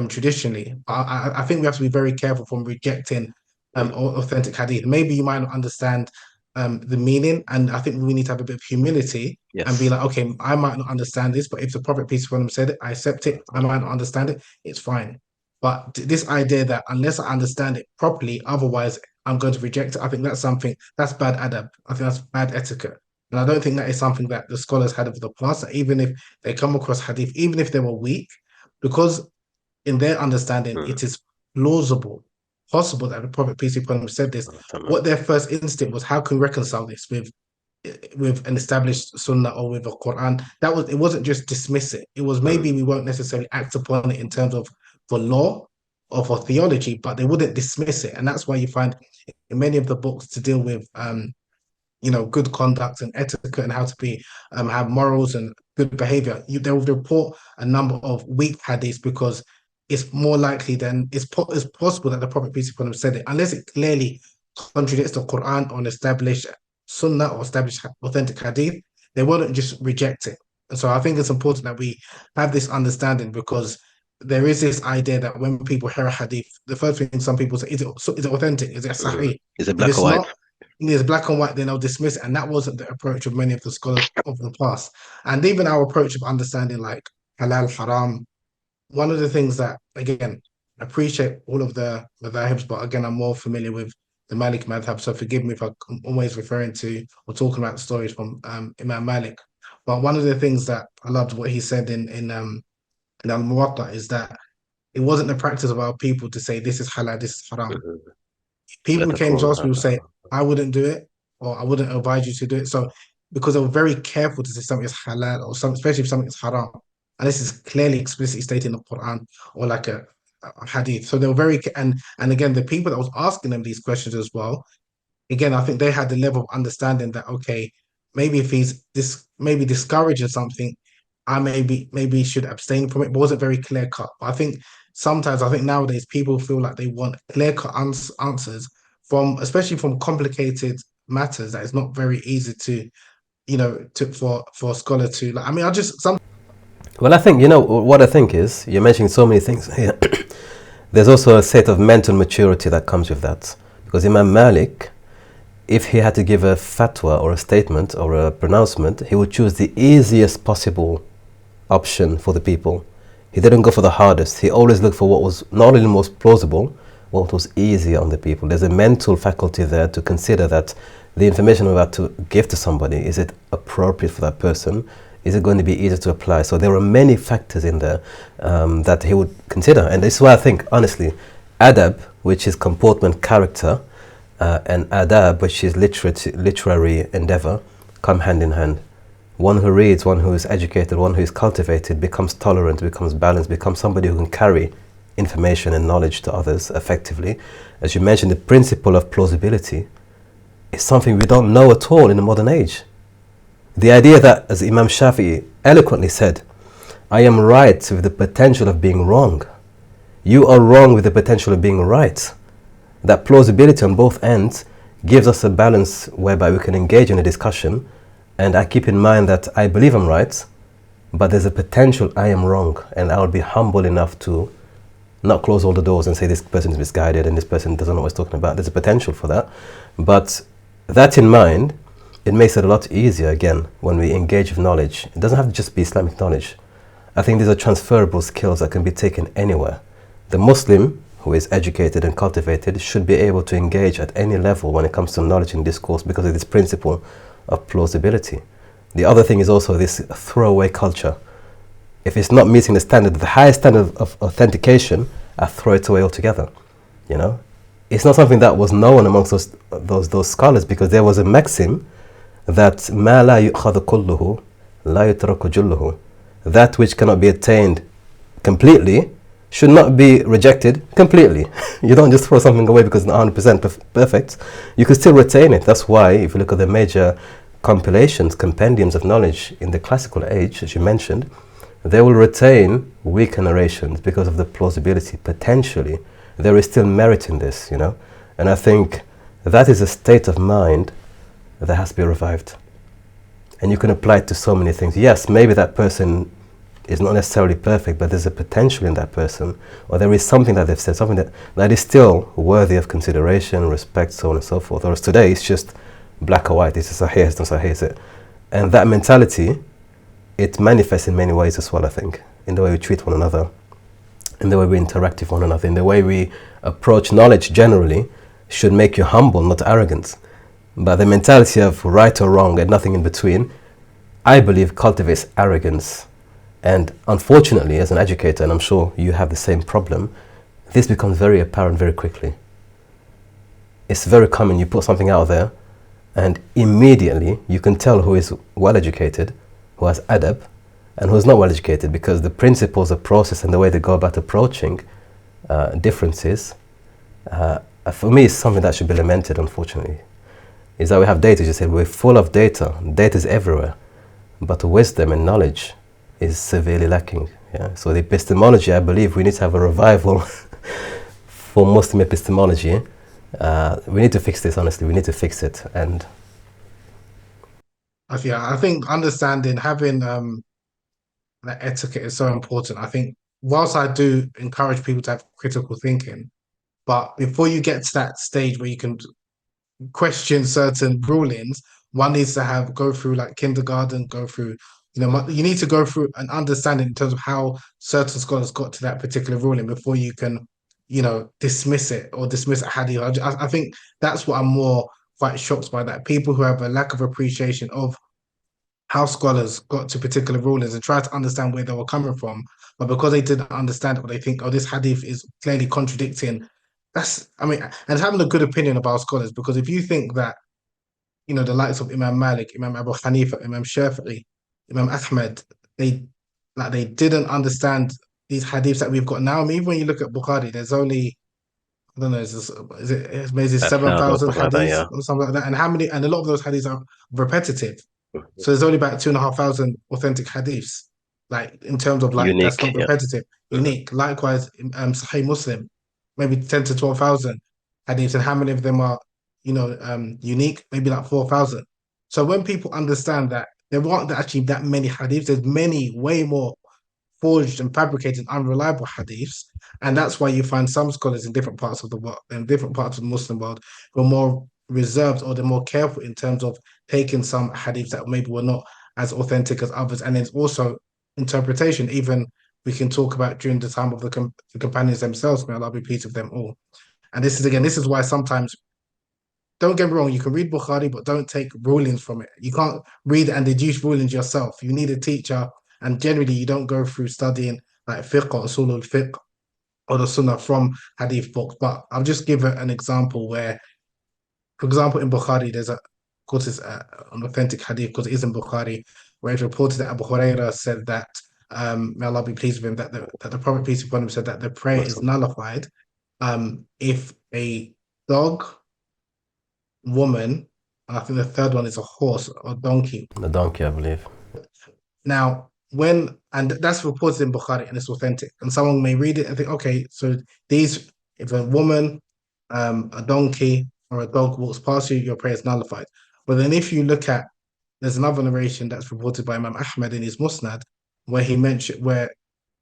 traditionally. I think we have to be very careful from rejecting authentic hadith. Maybe you might not understand the meaning, and I think we need to have a bit of humility and be Yes. like, okay, I might not understand this, but if the Prophet peace be upon him said it, I accept it. I might not understand it, it's fine. But this idea that unless I understand it properly, otherwise I'm going to reject it, I think that's bad adab. I think that's bad etiquette. And I don't think that is something that the scholars had over the past, that even if they come across hadith, even if they were weak, because in their understanding, it is plausible, possible that the Prophet peace be upon him said this. What their first instinct was, how can we reconcile this with an established Sunnah or with a Quran? It wasn't just dismiss it. It was maybe we won't necessarily act upon it in terms of for law or for theology, but they wouldn't dismiss it. And that's why you find in many of the books to deal with good conduct and etiquette and how to be have morals and good behavior, they will report a number of weak hadiths, because it's more likely than it's possible that the Prophet peace be upon him said it, unless it clearly contradicts the Quran or an established Sunnah or established authentic hadith. They wouldn't just reject it. And so I think it's important that we have this understanding, because there is this idea that when people hear a hadith, the first thing some people say, is it authentic? Is it sahih? Is it If black it's or white? not, it's black and white, then they'll dismiss it. And that wasn't the approach of many of the scholars of the past. And even our approach of understanding like halal, haram, one of the things that, again, I appreciate all of the madhabs, but again, I'm more familiar with the Malik madhab, so forgive me if I'm always referring to or talking about the stories from Imam Malik. But one of the things that I loved what he said in Al-Muwatta is that it wasn't the practice of our people to say this is halal, this is haram. People came to us who say, I wouldn't do it, or I wouldn't advise you to do it. So because they were very careful to say something is halal, or especially if something is haram, and this is clearly explicitly stated in the Quran or like a hadith. So they were and again, the people that was asking them these questions as well, again, I think they had the level of understanding that, okay, maybe if he's maybe discouraging something, I maybe should abstain from it, but wasn't very clear cut. But I think nowadays people feel like they want clear cut answers especially from complicated matters that is not very easy to for a scholar to like. I mean, Well, I think, what I think is, you're mentioning so many things here. There's also a state of mental maturity that comes with that. Because Imam Malik, if he had to give a fatwa or a statement or a pronouncement, he would choose the easiest possible option for the people. He didn't go for the hardest. He always looked for what was not only the most plausible, what was easier on the people. There's a mental faculty there to consider that the information I'm about to give to somebody, is it appropriate for that person? Is it going to be easy to apply? So there are many factors in there that he would consider. And this is why I think, honestly, adab, which is comportment, character, and adab, which is literary endeavor, come hand in hand. One who reads, one who is educated, one who is cultivated becomes tolerant, becomes balanced, becomes somebody who can carry information and knowledge to others effectively. As you mentioned, the principle of plausibility is something we don't know at all in the modern age. The idea that, as Imam Shafi'i eloquently said, I am right with the potential of being wrong. You are wrong with the potential of being right. That plausibility on both ends gives us a balance whereby we can engage in a discussion, and I keep in mind that I believe I'm right, but there's a potential I am wrong, and I'll be humble enough to not close all the doors and say this person is misguided and this person doesn't know what he's talking about. There's a potential for that. But that in mind, it makes it a lot easier, again, when we engage with knowledge. It doesn't have to just be Islamic knowledge. I think these are transferable skills that can be taken anywhere. The Muslim who is educated and cultivated should be able to engage at any level when it comes to knowledge and discourse because of this principle of plausibility. The other thing is also this throwaway culture. If it's not meeting the standard, the highest standard of authentication, I throw it away altogether. You know, it's not something that was known amongst those scholars, because there was a maxim that مَا لَا يُؤْخَذُ كُلُّهُ لَا يُتْرَكُ جُلُّهُ, that which cannot be attained completely should not be rejected completely. You don't just throw something away because it's not 100% perfect. You can still retain it. That's why if you look at the major compilations, compendiums of knowledge in the classical age, as you mentioned, they will retain weaker narrations because of the plausibility. Potentially, there is still merit in this, you know. And I think that is a state of mind that has to be revived. And you can apply it to so many things. Yes, maybe that person is not necessarily perfect, but there's a potential in that person, or there is something that they've said, something that is still worthy of consideration, respect, so on and so forth. Whereas today, it's just black or white. It's a sahih, it's not sahih, is it? And that mentality, it manifests in many ways as well, I think, in the way we treat one another, in the way we interact with one another, in the way we approach knowledge generally, should make you humble, not arrogant. But the mentality of right or wrong and nothing in between, I believe, cultivates arrogance. And unfortunately, as an educator, and I'm sure you have the same problem, this becomes very apparent very quickly. It's very common, you put something out there, and immediately you can tell who is well educated, who has adab, and who is not well educated, because the principles of process and the way they go about approaching differences, for me, is something that should be lamented, unfortunately. Is that we have data, as you said, we're full of data. Data is everywhere, but wisdom and knowledge is severely lacking. Yeah? So the epistemology, I believe we need to have a revival for Muslim epistemology. We need to fix this, honestly. We need to fix it. And I think understanding, having that etiquette is so important. I think whilst I do encourage people to have critical thinking, but before you get to that stage where you can question certain rulings, one needs to go through like kindergarten, go through, you need to go through an understanding in terms of how certain scholars got to that particular ruling before you can, dismiss it or dismiss a hadith. I think that's what I'm more quite shocked by, that people who have a lack of appreciation of how scholars got to particular rulings and try to understand where they were coming from, but because they didn't understand it, or they think, oh, this hadith is clearly contradicting. And having a good opinion about scholars, because if you think that, the likes of Imam Malik, Imam Abu Hanifa, Imam Shafi'i, Imam Ahmed, they didn't understand these hadiths that we've got now. I mean, even when you look at Bukhari, there's only, I don't know, is it maybe 7,000 hadiths or something like that? And a lot of those hadiths are repetitive. So there's only about 2,500 authentic hadiths, like in terms of unique, that's not repetitive, unique. Likewise, Sahih Muslim, maybe 10 to 12,000 hadiths, and how many of them are, unique? Maybe like 4,000. So when people understand that there aren't actually that many hadiths, there's many, way more forged and fabricated, unreliable hadiths, and that's why you find some scholars in different parts of the world, in different parts of the Muslim world, who are more reserved, or they're more careful in terms of taking some hadiths that maybe were not as authentic as others. And there's also interpretation. Even we can talk about during the time of the companions themselves, may Allah be pleased with them all. And this is why sometimes, don't get me wrong, you can read Bukhari, but don't take rulings from it. You can't read and deduce rulings yourself. You need a teacher, and generally you don't go through studying like fiqh or usul al-fiqh or the Sunnah from hadith books. But I'll just give an example where, for example, in Bukhari, of course, it's an authentic hadith because it is in Bukhari, where it's reported that Abu Hurairah said that, may Allah be pleased with him, that the Prophet, peace be upon him, said that the prayer is nullified if a dog, woman, and I think the third one is a horse or donkey. The donkey, I believe. Now, and that's reported in Bukhari and it's authentic, and someone may read it and think, okay, so if a woman, a donkey, or a dog walks past you, your prayer is nullified. But then if you look at, there's another narration that's reported by Imam Ahmed in his Musnad, where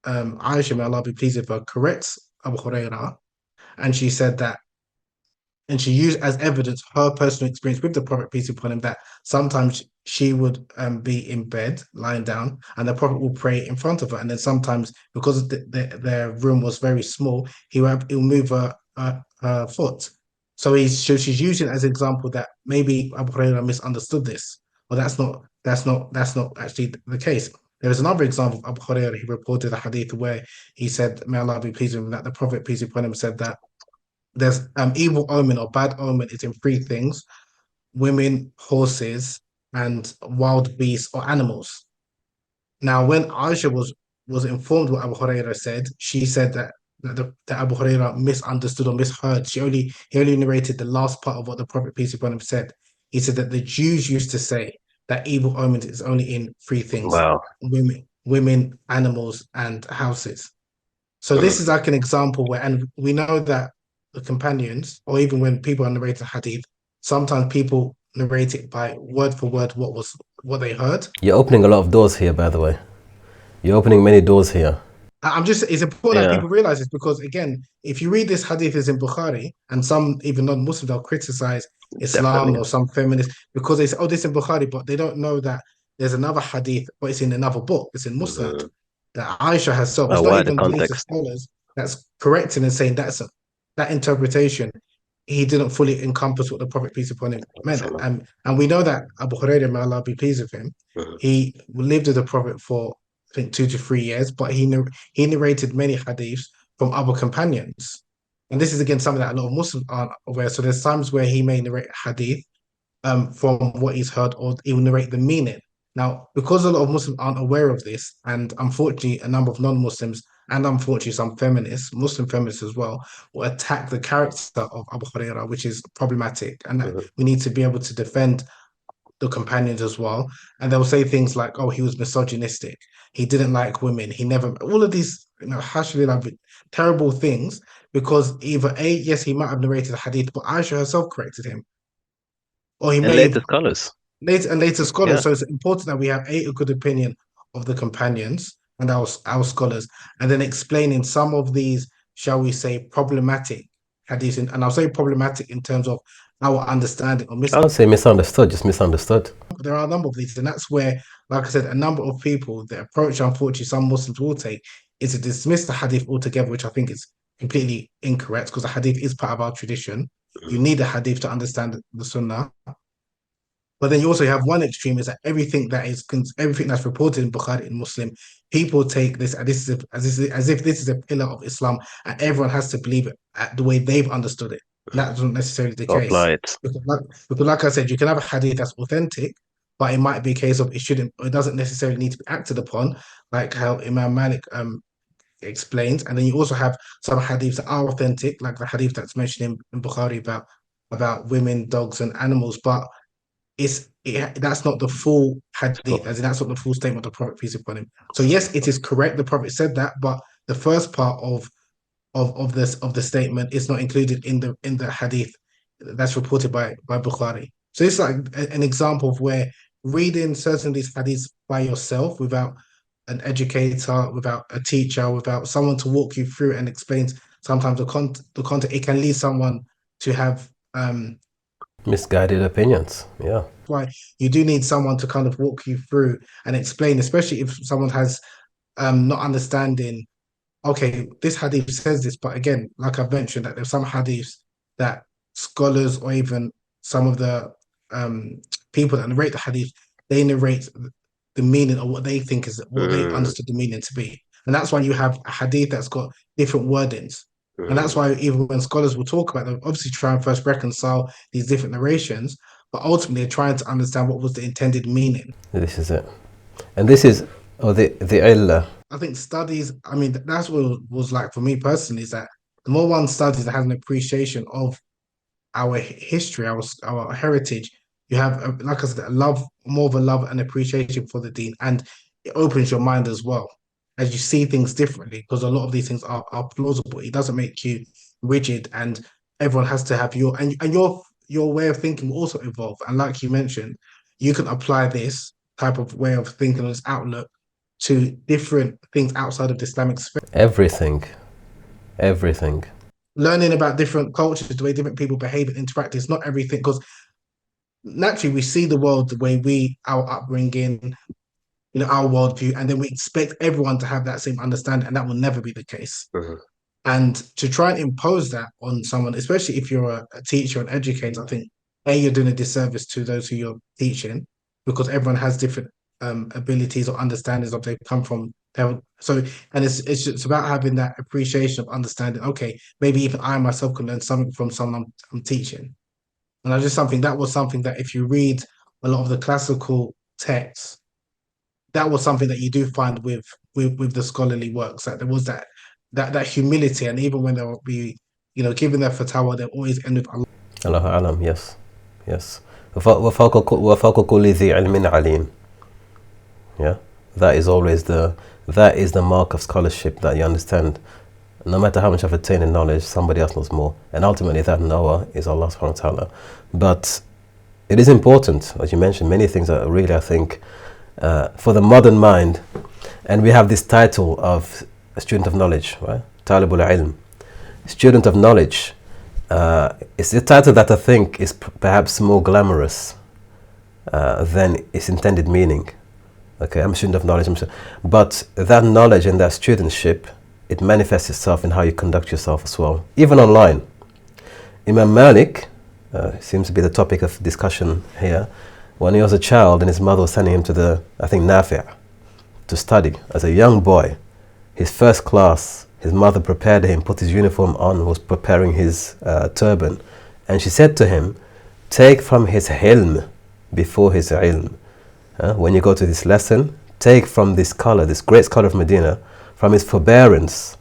Aisha, may Allah be pleased with her, corrects Abu Hurairah, and she said that, and she used as evidence her personal experience with the Prophet, peace be upon him, that sometimes she would be in bed, lying down, and the Prophet will pray in front of her. And then sometimes, because their room was very small, he'll move her foot. So she's using it as an example that maybe Abu Hurairah misunderstood this, or that's not actually the case. There is another example of Abu Hurairah. He reported a hadith where he said, may Allah be pleased with him, that the Prophet, peace be upon him, said that there's evil omen or bad omen is in three things: women, horses, and wild beasts or animals. Now, when Aisha was informed what Abu Huraira said, she said that Abu Huraira misunderstood or misheard. He only narrated the last part of what the Prophet peace be upon him said. He said that the Jews used to say that evil omen is only in three things: Wow. women, animals, and houses. So this is like an example where, and we know that the companions, or even when people are narrating hadith, sometimes people narrate it by word for word what they heard. You're opening a lot of doors here, by the way. You're opening many doors here. It's important that Yeah, people realize this, because again, if you read this hadith is in Bukhari, and some even non-Muslims will criticize Islam definitely. or some feminists because they say, oh, this is in Bukhari, but they don't know that there's another hadith, but it's in another book, it's in Musnad, that Aisha herself, A it's not wider even later context. scholars that's correcting and saying that interpretation, he didn't fully encompass what the Prophet peace upon him meant. And we know that Abu Hurairah, may Allah be pleased with him, he lived with the Prophet for I think 2 to 3 years, but he narrated many hadiths from other companions. And this is again something that a lot of Muslims aren't aware. So there's times where he may narrate hadith from what he's heard, or he will narrate the meaning. Now, because a lot of Muslims aren't aware of this, and unfortunately a number of non-Muslims, and unfortunately some feminists, Muslim feminists as well, will attack the character of Abu Hurairah, which is problematic. And that we need to be able to defend the companions as well. And they'll say things like, oh, he was misogynistic, he didn't like women, he never, all of these, like terrible things, because either A, yes, he might have narrated a hadith, but Aisha herself corrected him. Or he And may have later scholars. later scholars. Yeah. So it's important that we have a good opinion of the companions and our scholars, and then explaining some of these, shall we say, problematic hadiths. And I'll say problematic in terms of our understanding or I would say misunderstood, just misunderstood. there are a number of these, and that's where, like I said, a number of people, the approach, unfortunately, some Muslims will take is to dismiss the hadith altogether, which I think is completely incorrect, because the hadith is part of our tradition. You need a hadith to understand the Sunnah. But then you also have one extreme, is that everything that's reported in Bukhari and Muslim, people take this as if this is a pillar of Islam, and everyone has to believe it the way they've understood it. And that's not necessarily the Or case. apply it. Because like I said, you can have a hadith that's authentic, but it might be a case of it doesn't necessarily need to be acted upon, like how Imam Malik explains. And then you also have some hadiths that are authentic, like the hadith that's mentioned in Bukhari about women, dogs, and animals, but that's not the full hadith, as in that's not the full statement of the Prophet peace be upon him. So yes, it is correct, the Prophet said that, but the first part of the statement is not included in the hadith that's reported by Bukhari. So it's like an example of where reading certain of these hadiths by yourself, without an educator, without a teacher, without someone to walk you through and explain sometimes the content, it can lead someone to have Misguided opinions. Yeah. why you do need someone to kind of walk you through and explain, especially if someone has not understanding, okay, this hadith says this, but again, like I've mentioned, that there's some hadiths that scholars, or even some of the people that narrate the hadith, they narrate the meaning, or what they think is what they understood the meaning to be. And that's why you have a hadith that's got different wordings. And that's why even when scholars will talk about them, obviously try and first reconcile these different narrations, but ultimately they're trying to understand what was the intended meaning. This is it. And this is the illa. I think studies, I mean, that's what it was like for me personally, is that the more one studies that has an appreciation of our history, our heritage, you have, like I said, more of a love and appreciation for the deen, and it opens your mind as well, as you see things differently, because a lot of these things are plausible. It doesn't make you rigid, and everyone has to have your way of thinking will also evolve. And like you mentioned, you can apply this type of way of thinking, this outlook, to different things outside of the Islamic sphere. Everything. Learning about different cultures, the way different people behave and interact, is not everything, because naturally we see the world the way our upbringing, our worldview, and then we expect everyone to have that same understanding, and that will never be the case. And to try and impose that on someone, especially if you're a teacher and educator, I think you're doing a disservice to those who you're teaching, because everyone has different abilities or understandings of they come from. So, and it's about having that appreciation of understanding. Okay, maybe even I myself can learn something from someone I'm teaching. And I just that was something that if you read a lot of the classical texts, that was something that you do find with the scholarly works, that there was that humility, and even when they will be, giving their fatwa, they always end with Allah. Allahu alam, yes, yes. وَفَوْقَ كُلِّ ذِي عِلْمٍ عَلِيمٍ. Yeah, that is the mark of scholarship, that you understand. No matter how much I've attained in knowledge, somebody else knows more, and ultimately that knower is Allah subhanahu wa ta'ala. But it is important, as you mentioned, many things that really, I think, for the modern mind, and we have this title of a student of knowledge, right? Talibul ilm, student of knowledge. It's a title that I think is perhaps more glamorous than its intended meaning. Okay, I'm a student of knowledge, but that knowledge and that studentship, it manifests itself in how you conduct yourself as well, even online. Imam Malik seems to be the topic of discussion here. When he was a child and his mother was sending him to I think Nafi' to study as a young boy, his first class, his mother prepared him, put his uniform on, was preparing his turban, and she said to him, take from his hilm before his ilm. When you go to this lesson, take from this scholar, this great scholar of Medina, from his forbearance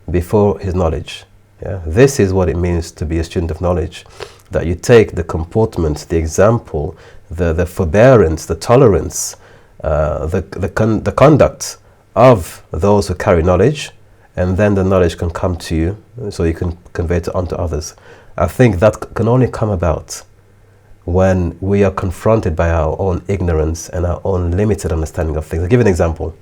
before his knowledge. Yeah? This is what it means to be a student of knowledge, that you take the comportment, the example, the forbearance, the tolerance, the conduct of those who carry knowledge, and then the knowledge can come to you, so you can convey it onto others. I think that can only come about when we are confronted by our own ignorance and our own limited understanding of things. I'll give you an example.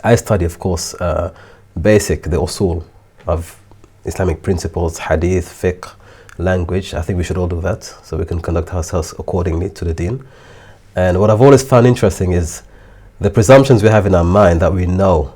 I study, of course, the usul of Islamic principles, hadith, fiqh, language. I think we should all do that, so we can conduct ourselves accordingly to the deen. And what I've always found interesting is the presumptions we have in our mind that we know.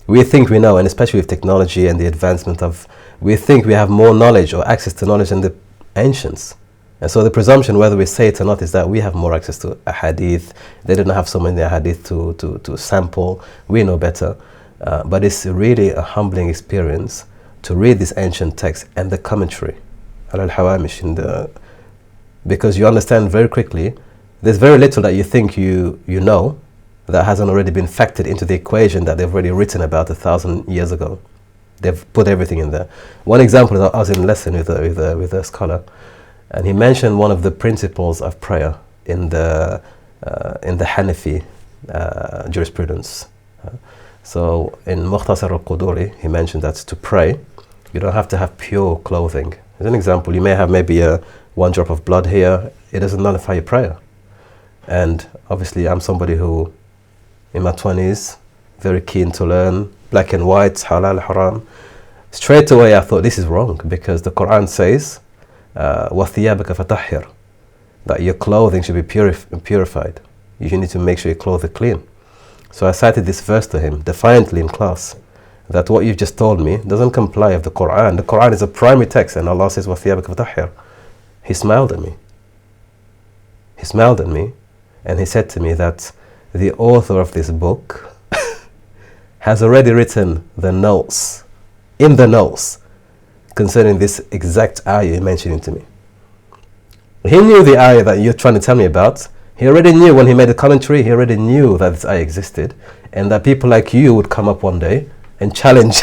We think we know, and especially with technology and the advancement of, we think we have more knowledge or access to knowledge than the ancients. And so the presumption, whether we say it or not, is that we have more access to a hadith. They didn't have so many hadith to sample. We know better. But it's really a humbling experience to read this ancient text and the commentary, because you understand very quickly there's very little that you think you know that hasn't already been factored into the equation that they've already written about 1,000 years ago. They've put everything in there. One example, I was in a lesson with a scholar, and he mentioned one of the principles of prayer in the Hanafi jurisprudence. So in 𝗃𝗢𝗓, he mentioned that to pray, you don't have to have pure clothing. As an example, you may have maybe one drop of blood here. It doesn't nullify your prayer. And obviously, I'm somebody who, in my 20s, very keen to learn black and white, halal, haram. Straight away, I thought this is wrong, because the Quran says, وَثِيَابَكَ فَطَهِّرْ, that your clothing should be purified. You need to make sure your clothes are clean. So I cited this verse to him defiantly in class, that what you've just told me doesn't comply with the Quran. The Quran is a primary text, and Allah says, وَثِيَابَكَ فَطَهِّرْ. He smiled at me. He smiled at me, and he said to me that the author of this book has already written the notes, in the notes, concerning this exact ayah you're mentioning to me. He knew the ayah that you're trying to tell me about. He already knew when he made the commentary, he already knew that this ayah existed, and that people like you would come up one day and challenge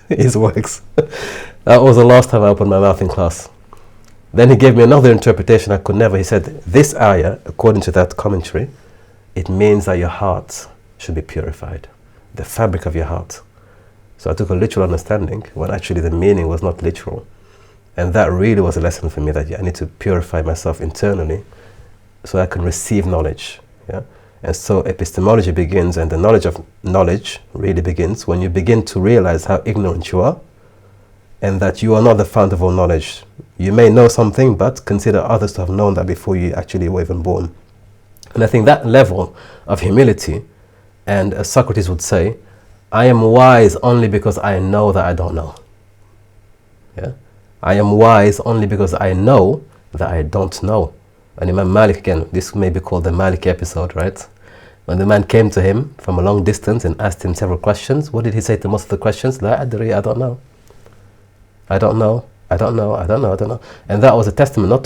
his works. That was the last time I opened my mouth in class. Then he gave me another interpretation I could never. He said, this ayah, according to that commentary, it means that your heart should be purified, the fabric of your heart. So I took a literal understanding when actually the meaning was not literal. And that really was a lesson for me, that I need to purify myself internally so I can receive knowledge. Yeah? And so epistemology begins, and the knowledge of knowledge really begins when you begin to realize how ignorant you are, and that you are not the fount of all knowledge. You may know something, but consider others to have known that before you actually were even born. And I think that level of humility, and as Socrates would say, I am wise only because I know that I don't know. Yeah? I am wise only because I know that I don't know. And Imam Malik, again, this may be called the Malik episode, right? When the man came to him from a long distance and asked him several questions, what did he say to most of the questions? لا أدري, I don't know. I don't know. And that was a testament not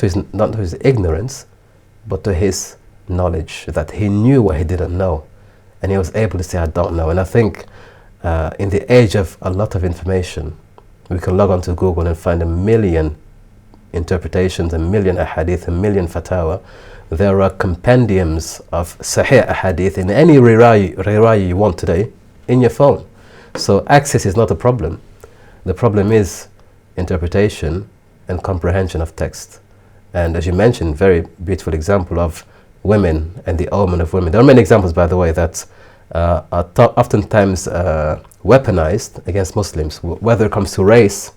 to his ignorance, but to his knowledge, that he knew what he didn't know, and he was able to say, I don't know. And I think in the age of a lot of information, we can log on to Google and find 1 million interpretations, 1 million ahadith, 1 million fatawa. There are compendiums of sahih ahadith in any riwayah you want today in your phone. So access is not a problem. The problem is interpretation and comprehension of text. And as you mentioned, very beautiful example of women and the omen of women. There are many examples, by the way, that are oftentimes weaponized against Muslims, whether it comes to race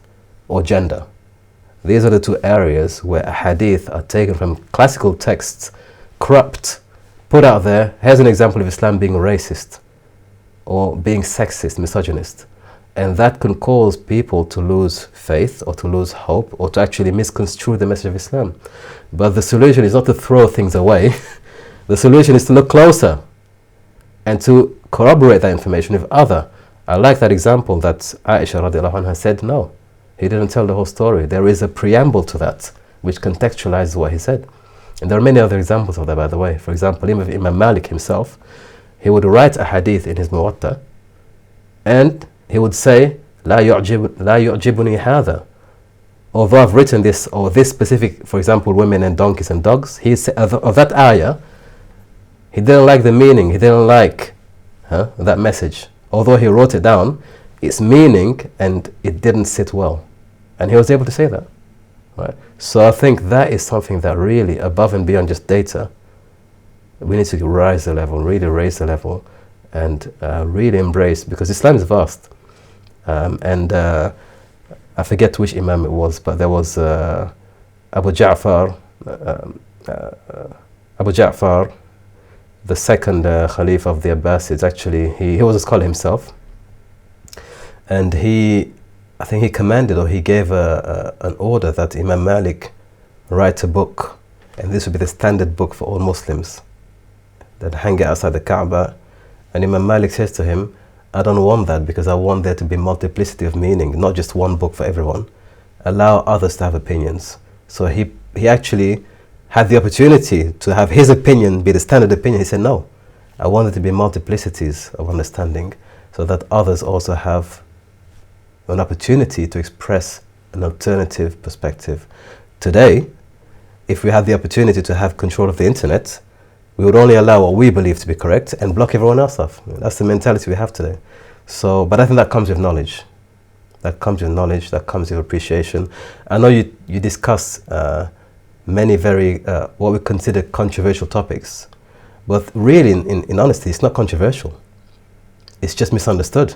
or gender. These are the two areas where hadith are taken from classical texts, corrupt, put out there. Here's an example of Islam being racist or being sexist, misogynist. And that can cause people to lose faith or to lose hope or to actually misconstrue the message of Islam. But the solution is not to throw things away. The solution is to look closer and to corroborate that information with other. I like that example that Aisha radiallahu anha said, no, he didn't tell the whole story. There is a preamble to that which contextualizes what he said. And there are many other examples of that, by the way. For example, Imam Malik himself, he would write a hadith in his Muwatta, and he would say, لا يعجبني هذا. Although I've written this, or this specific, for example, women and donkeys and dogs, he said of that ayah, he didn't like the meaning, he didn't like that message. Although he wrote it down, its meaning, and it didn't sit well. And he was able to say that. Right? So I think that is something that really, above and beyond just data, we need to rise the level, really raise the level, and really embrace, because Islam is vast. I forget which Imam it was, but there was Abu Ja'far, the second Khalifa of the Abbasids. Actually, he was a scholar himself, and I think he commanded, or he gave an order that Imam Malik write a book, and this would be the standard book for all Muslims, that hang it outside the Kaaba. And Imam Malik says to him, I don't want that, because I want there to be multiplicity of meaning, not just one book for everyone. Allow others to have opinions. So he actually had the opportunity to have his opinion be the standard opinion. He said, no, I want there to be multiplicities of understanding, so that others also have an opportunity to express an alternative perspective. Today, if we had the opportunity to have control of the internet, we would only allow what we believe to be correct and block everyone else off. That's the mentality we have today. So, but I think that comes with knowledge. That comes with knowledge, that comes with appreciation. I know you discuss many very, what we consider controversial topics, but really, in honesty, it's not controversial. It's just misunderstood.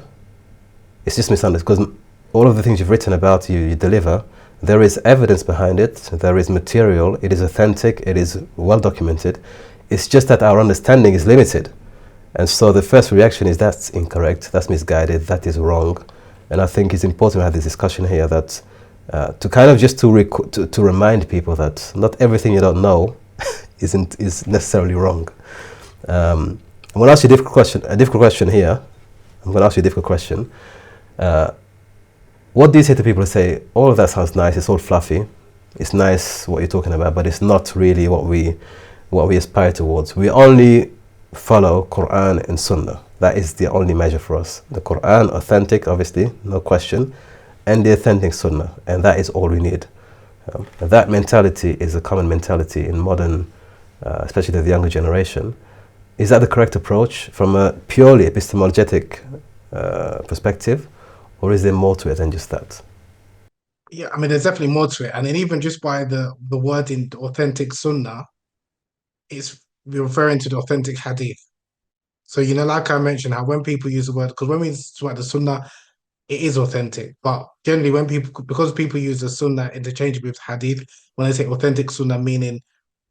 It's just misunderstood, because all of the things you've written about, you deliver, there is evidence behind it, there is material, it is authentic, it is well documented. It's just that our understanding is limited. And so the first reaction is, that's incorrect, that's misguided, that is wrong. And I think it's important to have this discussion here, that to kind of just to remind people that not everything you don't know is necessarily wrong. I'm going to ask you a difficult question here. I'm going to ask you a difficult question. What do you say to people who say, all of that sounds nice, it's all fluffy, it's nice what you're talking about, but it's not really what we aspire towards. We only follow Quran and Sunnah. That is the only measure for us. The Quran, authentic, obviously, no question, and the authentic Sunnah, and that is all we need. That mentality is a common mentality in modern, especially the younger generation. Is that the correct approach from a purely epistemologetic perspective, or is there more to it than just that? Yeah, I mean, there's definitely more to it. And then even just by the wording, the authentic Sunnah, we're referring to the authentic Hadith. So, like I mentioned, how when people use the word, because when we talk about the Sunnah, it is authentic. But generally, because people use the Sunnah interchangeably with Hadith, when they say authentic Sunnah, meaning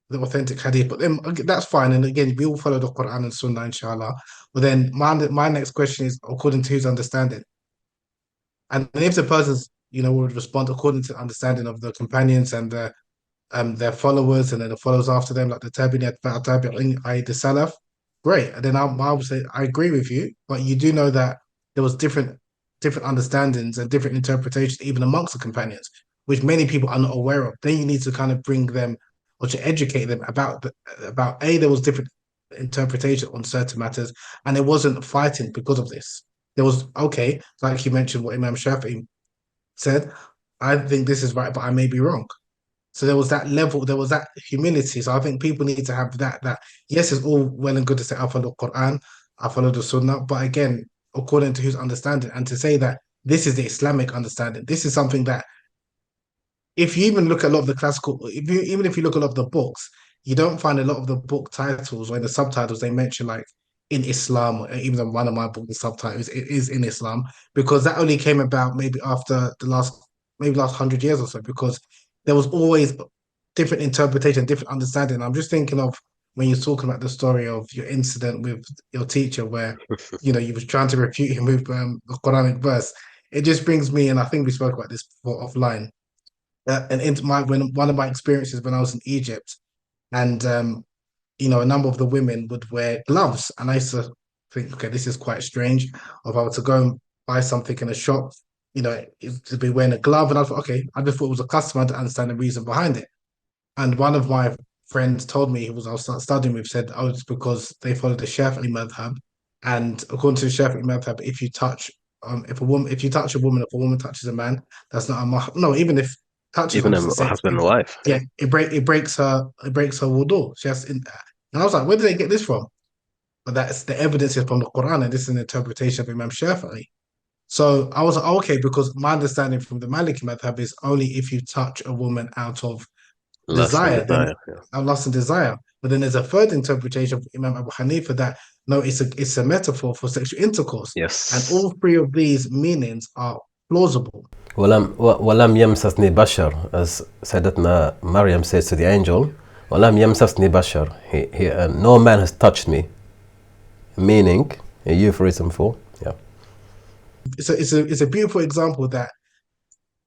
the authentic Hadith, but then that's fine. And again, we all follow the Quran and Sunnah, inshallah. But then my next question is, according to whose understanding? And if the person's, would respond according to the understanding of the companions and their followers, and then the followers after them, like the 𝗾𝙗𝗎𝗓𝗓𝗓𝗓, the Salaf, great. And then I would say, I agree with you, but you do know that there was different understandings and different interpretations even amongst the companions, which many people are not aware of. Then you need to kind of bring them or to educate them about there was different interpretation on certain matters, and it wasn't fighting because of this. There was, okay, like you mentioned what Imam Shafi'i said, I think this is right, but I may be wrong. So there was that level, there was that humility. So I think people need to have that yes, it's all well and good to say I follow the Quran, I follow the Sunnah, but again, according to whose understanding, and to say that this is the Islamic understanding. This is something that, if you even look at a lot of the classical, even if you look at a lot of the books, you don't find a lot of the book titles or in the subtitles they mention like in Islam, or even though one of my books, the subtitles, it is in Islam, because that only came about maybe after the last 100 years or so, because there was always different interpretation, different understanding. I'm just thinking of when you're talking about the story of your incident with your teacher, where you was trying to refute him with the Quranic verse. It just brings me, and I think we spoke about this before offline. And into when one of my experiences when I was in Egypt, and a number of the women would wear gloves, and I used to think, okay, this is quite strange. If I were to go and buy something in a shop, to be wearing a glove, and I thought, okay, I just thought it was a custom. I didn't understand the reason behind it. And one of my friends told me, I was studying with, said, oh, it's because they follow the Shafi'i madhab, and according to the Shafi'i madhab, if you touch if you touch a woman, if a woman touches a man, that's not a no, even if touches Even opposite a sex, husband and wife. yeah, it breaks her wudu. And I was like, where did they get this from? But that's the evidence is from the Quran, and this is an interpretation of Imam Shafi'i. So I was like, oh, okay, because my understanding from the Maliki madhab is only if you touch a woman out of Lust and desire, then desire. Yeah. out lust and desire. But then there's a third interpretation of Imam Abu Hanifa that no, it's a metaphor for sexual intercourse. Yes. And all three of these meanings are plausible. وَلَمْ يَمْسَسْنِي بَشَرٌ, as Sayyidatna Maryam says to the angel, وَلَمْ يَمْسَسْنِي بَشَرٌ, no man has touched me, meaning a euphemism for, yeah. It's a beautiful example that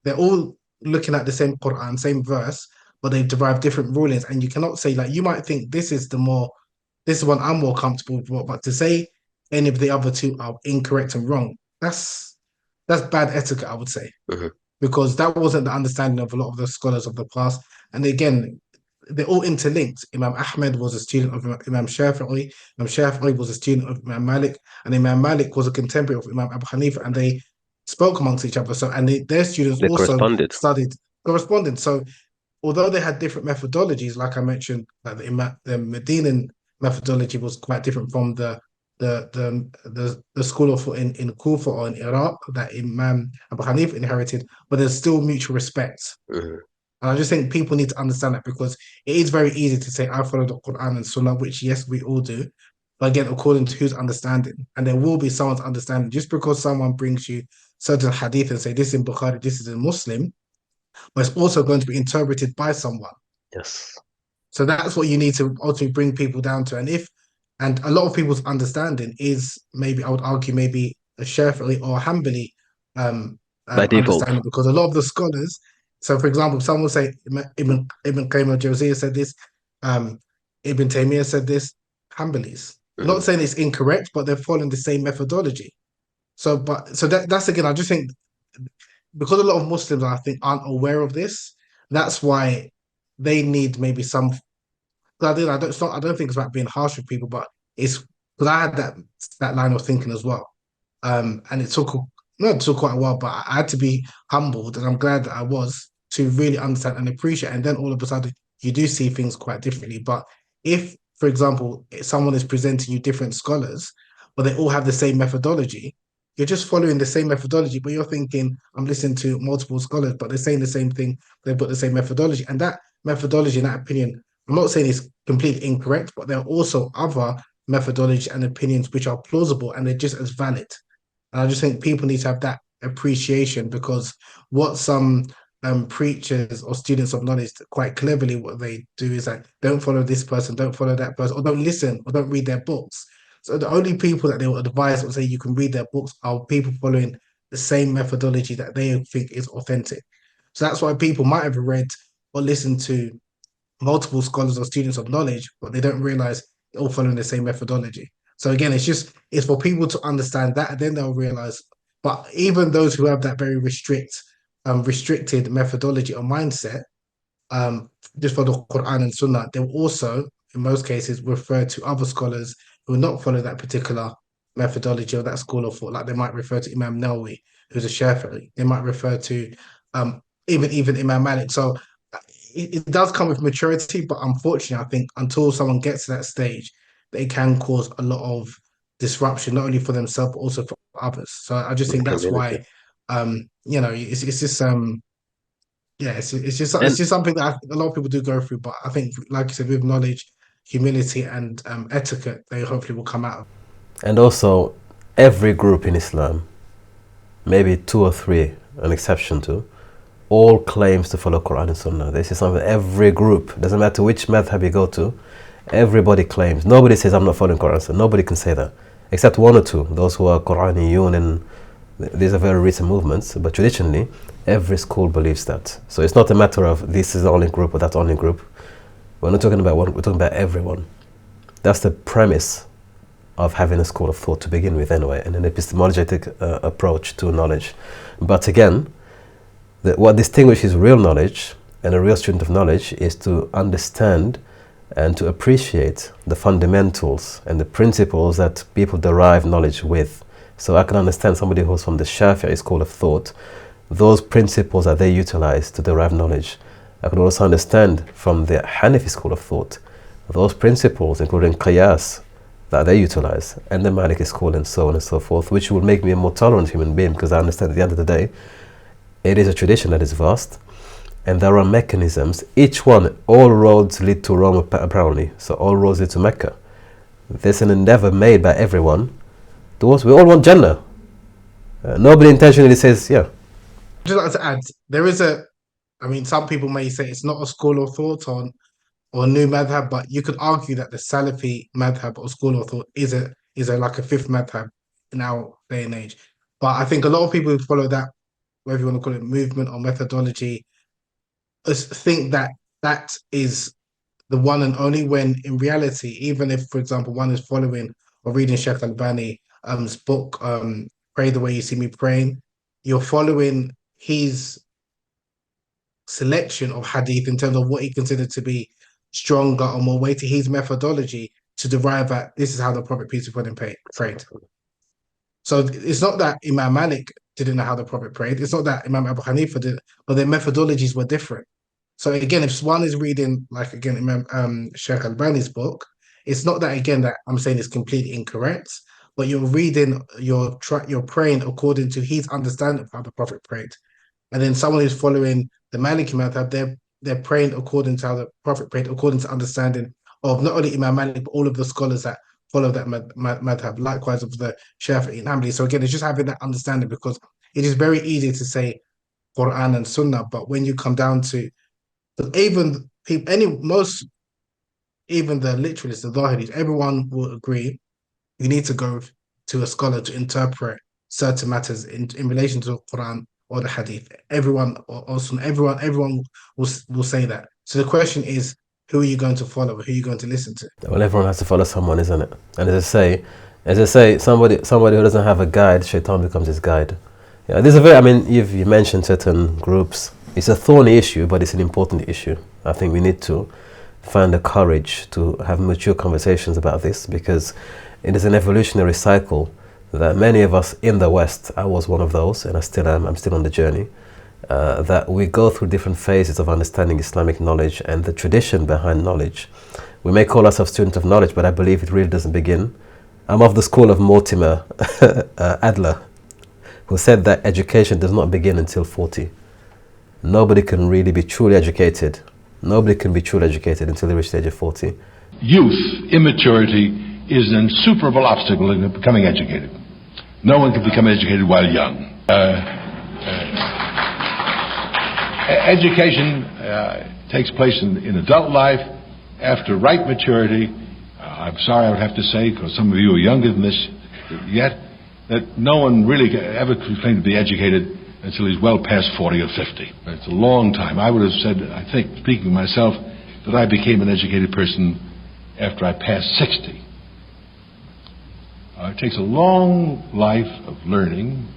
they're all looking at the same Quran, same verse, but they derive different rulings. And you cannot say, like, you might think this is one I'm more comfortable with, but to say any of the other two are incorrect and wrong, that's bad etiquette, I would say. Mm-hmm. Because that wasn't the understanding of a lot of the scholars of the past. And again, they're all interlinked. Imam Ahmed was a student of Imam Shafi'i. Imam Shafi'i was a student of Imam Malik, and Imam Malik was a contemporary of Imam Abu Hanifa, and they spoke amongst each other. So, and their students They also corresponded. So, although they had different methodologies, like I mentioned, like the Medinan methodology was quite different from the school of in Kufa or in Iraq that Imam Abu Hanifa inherited, but there's still mutual respect. Mm-hmm. And I just think people need to understand that, because it is very easy to say I follow the Quran and Sunnah, which yes, we all do. But again, according to whose understanding, and there will be someone's understanding. Just because someone brings you certain hadith and say this is in Bukhari, this is in Muslim, but it's also going to be interpreted by someone. Yes. So that's what you need to ultimately bring people down to. And a lot of people's understanding is, maybe I would argue, maybe a Shafi'i or a Hanbali By default, understanding, because a lot of the scholars. So, for example, someone will say Ibn Qayyim said this, Ibn Taymiyyah said this, Hanbalis. Mm-hmm. Not saying it's incorrect, but they're following the same methodology. So that's again, I just think, because a lot of Muslims, I think, aren't aware of this. That's why they need maybe some. I don't think it's about being harsh with people, but it's because I had that line of thinking as well, and it took quite a while, but I had to be humbled, and I'm glad that I was, to really understand and appreciate. And then all of a sudden, you do see things quite differently. But if, for example, someone is presenting you different scholars, but they all have the same methodology, you're just following the same methodology, but you're thinking, I'm listening to multiple scholars, but they're saying the same thing, they've got the same methodology. And that methodology, in that opinion, I'm not saying it's completely incorrect, but there are also other methodologies and opinions which are plausible, and they're just as valid. And I just think people need to have that appreciation, because what some preachers or students of knowledge, quite cleverly, what they do is like, don't follow this person, don't follow that person, or don't listen, or don't read their books. So the only people that they will advise or say you can read their books are people following the same methodology that they think is authentic. So that's why people might have read or listened to multiple scholars or students of knowledge, but they don't realize they're all following the same methodology. So again, it's for people to understand that, and then they'll realize. But even those who have that very restricted methodology or mindset, just for the Quran and Sunnah, they will also, in most cases, refer to other scholars who will not follow that particular methodology or that school of thought. Like they might refer to Imam Nawawi, who's a Shafi'i. They might refer to even Imam Malik. So it does come with maturity, but unfortunately, I think until someone gets to that stage, they can cause a lot of disruption, not only for themselves but also for others. So I just think that's why, it's just yeah, it's And just something that a lot of people do go through. But I think, like you said, with knowledge, humility, and etiquette, they hopefully will come out of. and also, every group in Islam, maybe two or three, an exception to, all claims to follow Quran and Sunnah. This is something every group, doesn't matter which madhab you go to, everybody claims. Nobody says I'm not following Quran and Sunnah. Nobody can say that, except one or two, those who are Quraniyun, and these are very recent movements, but traditionally every school believes that. So it's not a matter of this is the only group or that only group. We're not talking about one, we're talking about everyone. That's the premise of having a school of thought to begin with anyway, and an epistemologic approach to knowledge. But again, what distinguishes real knowledge and a real student of knowledge is to understand and to appreciate the fundamentals and the principles that people derive knowledge with. So I can understand somebody who's from the Shafi'i school of thought, those principles that they utilize to derive knowledge. I can also understand from the Hanafi school of thought, those principles, including qiyas, that they utilize, and the Maliki school, and so on and so forth, which will make me a more tolerant human being, because I understand at the end of the day, it is a tradition that is vast, and there are mechanisms. Each one, all roads lead to Rome, apparently, so all roads lead to Mecca. There's an endeavor made by everyone towards, we all want Jannah. Nobody intentionally says, yeah. I'd just like to add, there is some people may say it's not a school of thought or new madhab, but you could argue that the Salafi madhab or school of thought is like a fifth madhab in our day and age. But I think a lot of people who follow that, whether you want to call it movement or methodology, think that that is the one and only, when in reality, even if, for example, one is following or reading Sheikh Albani's book, Pray the Way You See Me Praying, you're following his selection of hadith in terms of what he considered to be stronger or more weighty, his methodology to derive that this is how the Prophet, peace be upon him, prayed. So it's not that Imam Malik didn't know how the Prophet prayed. It's not that Imam Abu Hanifa did, but their methodologies were different. So again, if one is reading, like again, Imam Sheikh Albani's book, it's not that again that I'm saying it's completely incorrect, but you're reading, you're praying according to his understanding of how the Prophet prayed. And then someone who's following the Maliki madhab, they're praying according to how the Prophet prayed, according to understanding of not only Imam Malik, but all of the scholars that follow that madhab, likewise of the Shafi'i and Hanbali. So again, it's just having that understanding, because it is very easy to say Quran and Sunnah, but when you come down to even people, even the literalists, the Zahiris, everyone will agree you need to go to a scholar to interpret certain matters in relation to the Quran or the Hadith. Everyone will say that. So the question is, who are you going to follow? Who are you going to listen to? Well, everyone has to follow someone, isn't it? And as I say, somebody who doesn't have a guide, shaitan becomes his guide. Yeah, this is you mentioned certain groups. It's a thorny issue, but it's an important issue. I think we need to find the courage to have mature conversations about this, because it is an evolutionary cycle that many of us in the West, I was one of those, and I still am, I'm still on the journey, that we go through different phases of understanding Islamic knowledge and the tradition behind knowledge. We may call ourselves students of knowledge, but I believe it really doesn't begin. I'm of the school of Mortimer Adler, who said that education does not begin until 40. Nobody can really be truly educated. Nobody can be truly educated until they reach the age of 40. Youth, immaturity, is an insuperable obstacle in becoming educated. No one can become educated while young. Education takes place in adult life after ripe maturity. I'm sorry I would have to say, because some of you are younger than this yet, that no one really ever can claim to be educated until he's well past 40 or 50. It's a long time. I would have said, I think, speaking of myself, that I became an educated person after I passed 60. It takes a long life of learning,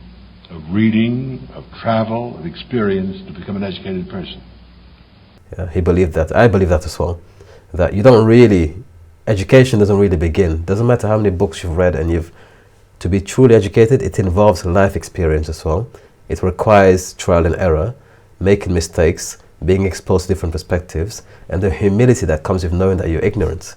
of reading, of travel, of experience to become an educated person. Yeah, he believed that. I believe that as well. That you don't really, education doesn't really begin. Doesn't matter how many books you've read, and to be truly educated, it involves life experience as well. It requires trial and error, making mistakes, being exposed to different perspectives, and the humility that comes with knowing that you're ignorant.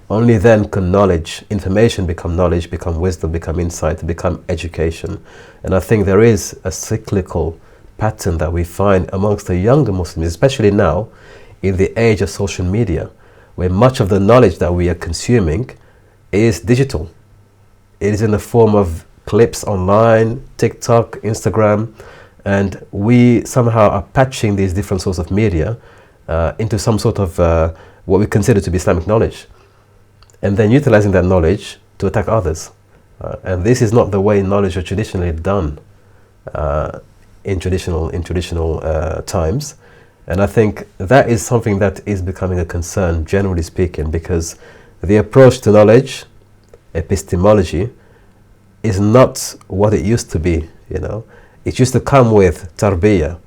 Only then can knowledge, information become knowledge, become wisdom, become insight, become education. And I think there is a cyclical pattern that we find amongst the younger Muslims, especially now in the age of social media, where much of the knowledge that we are consuming is digital. It is in the form of clips online, TikTok, Instagram, and we somehow are patching these different sorts of media into some sort of what we consider to be Islamic knowledge, and then utilizing that knowledge to attack others. And this is not the way knowledge is traditionally done in traditional times. And I think that is something that is becoming a concern, generally speaking, because the approach to knowledge, epistemology, is not what it used to be. It used to come with tarbiyah.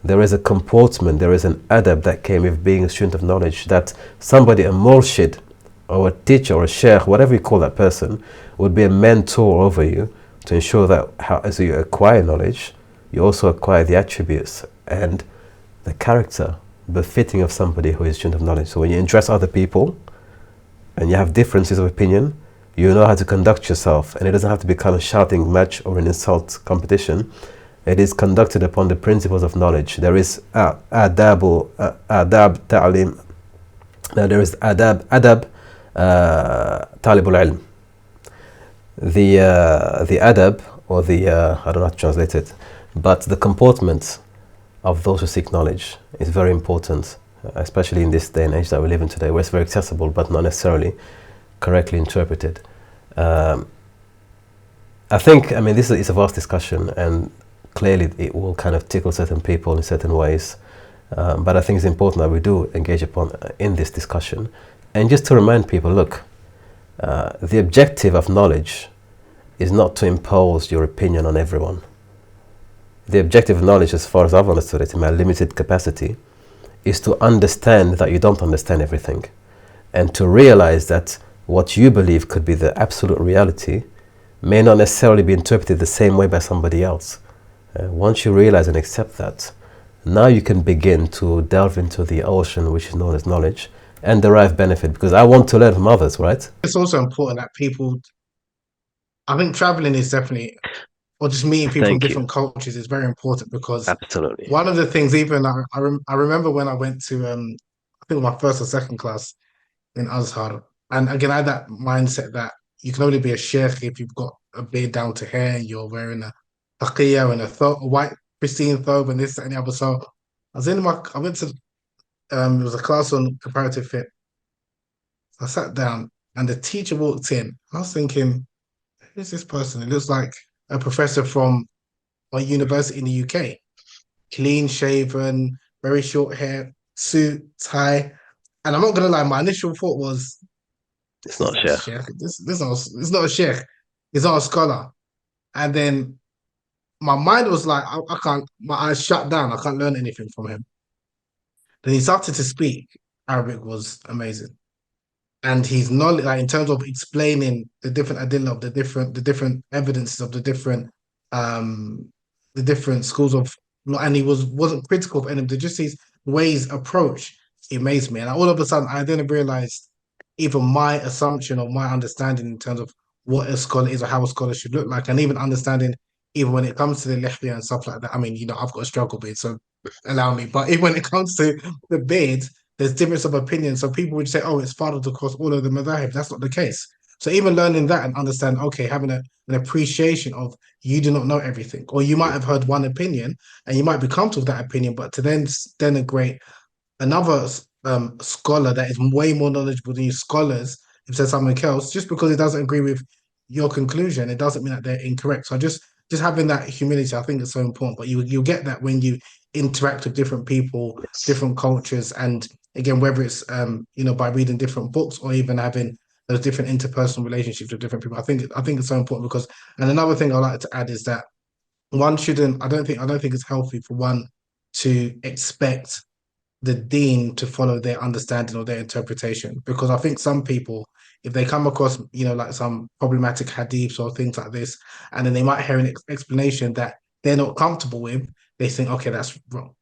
There is a comportment, there is an adab that came with being a student of knowledge, that somebody, a murshid, or a teacher, or a sheikh, whatever you call that person, would be a mentor over you to ensure that as you acquire knowledge, you also acquire the attributes and the character befitting of somebody who is a student of knowledge. So when you address other people and you have differences of opinion, you know how to conduct yourself, and it doesn't have to become a shouting match or an insult competition. It is conducted upon the principles of knowledge. There is adab ta'lim. There is adab 𝗔𝗡𝗦𝗧𝙑. The adab, or the I don't know how to translate it, but the comportment of those who seek knowledge is very important, especially in this day and age that we live in today, where it's very accessible but not necessarily correctly interpreted. I think, this is a vast discussion, and clearly it will kind of tickle certain people in certain ways, but I think it's important that we do engage in this discussion. And just to remind people, look, the objective of knowledge is not to impose your opinion on everyone. The objective of knowledge, as far as I've understood it in my limited capacity, is to understand that you don't understand everything, and to realize that what you believe could be the absolute reality may not necessarily be interpreted the same way by somebody else. Once you realize and accept that, now you can begin to delve into the ocean which is known as knowledge and derive benefit, because I want to learn from others, right? It's also important that people, I think traveling is definitely, or just meeting people from different cultures is very important, because Absolutely. one of the things, even I remember when I went to, I think my first or second class in Azhar, and again, I had that mindset that you can only be a sheikh if you've got a beard down to hair, and you're wearing a taqiyya and a white pristine thobe and this and the other. So I went to, it was a class on comparative fit. I sat down and the teacher walked in. I was thinking, who's this person? It looks like a professor from a university in the UK. Clean shaven, very short hair, suit, tie. And I'm not gonna lie, my initial thought was, It's not a sheikh. It's not a sheikh. He's not a scholar. And then my mind was like, I can't, my eyes shut down. I can't learn anything from him. Then he started to speak. Arabic was amazing. And his knowledge, like in terms of explaining the different adillah of the different evidences of the different schools of, and he wasn't critical of any of them. Just his ways approach, it amazed me. And all of a sudden, I didn't realize even my assumption or my understanding in terms of what a scholar is or how a scholar should look like, and even understanding, even when it comes to the lihya and stuff like that. I've got a struggle beard, so allow me. But even when it comes to the beard, there's difference of opinion. So people would say, oh, it's farad across all of the madhahib. That's not the case. So even learning that and understand, okay, having an appreciation of, you do not know everything, or you might have heard one opinion and you might be comfortable with that opinion, but to then denigrate another scholar that is way more knowledgeable than you scholars, if there's something else, just because it doesn't agree with your conclusion, it doesn't mean that they're incorrect. So just having that humility, I think, is so important. But you'll get that when you interact with different people, different cultures, and again, whether it's by reading different books or even having those different interpersonal relationships with different people. I think it's so important, because, and another thing I like to add is that one shouldn't, I don't think it's healthy for one to expect the deen to follow their understanding or their interpretation. Because I think some people, if they come across, like some problematic hadiths or things like this, and then they might hear an explanation that they're not comfortable with, they think, okay, that's wrong.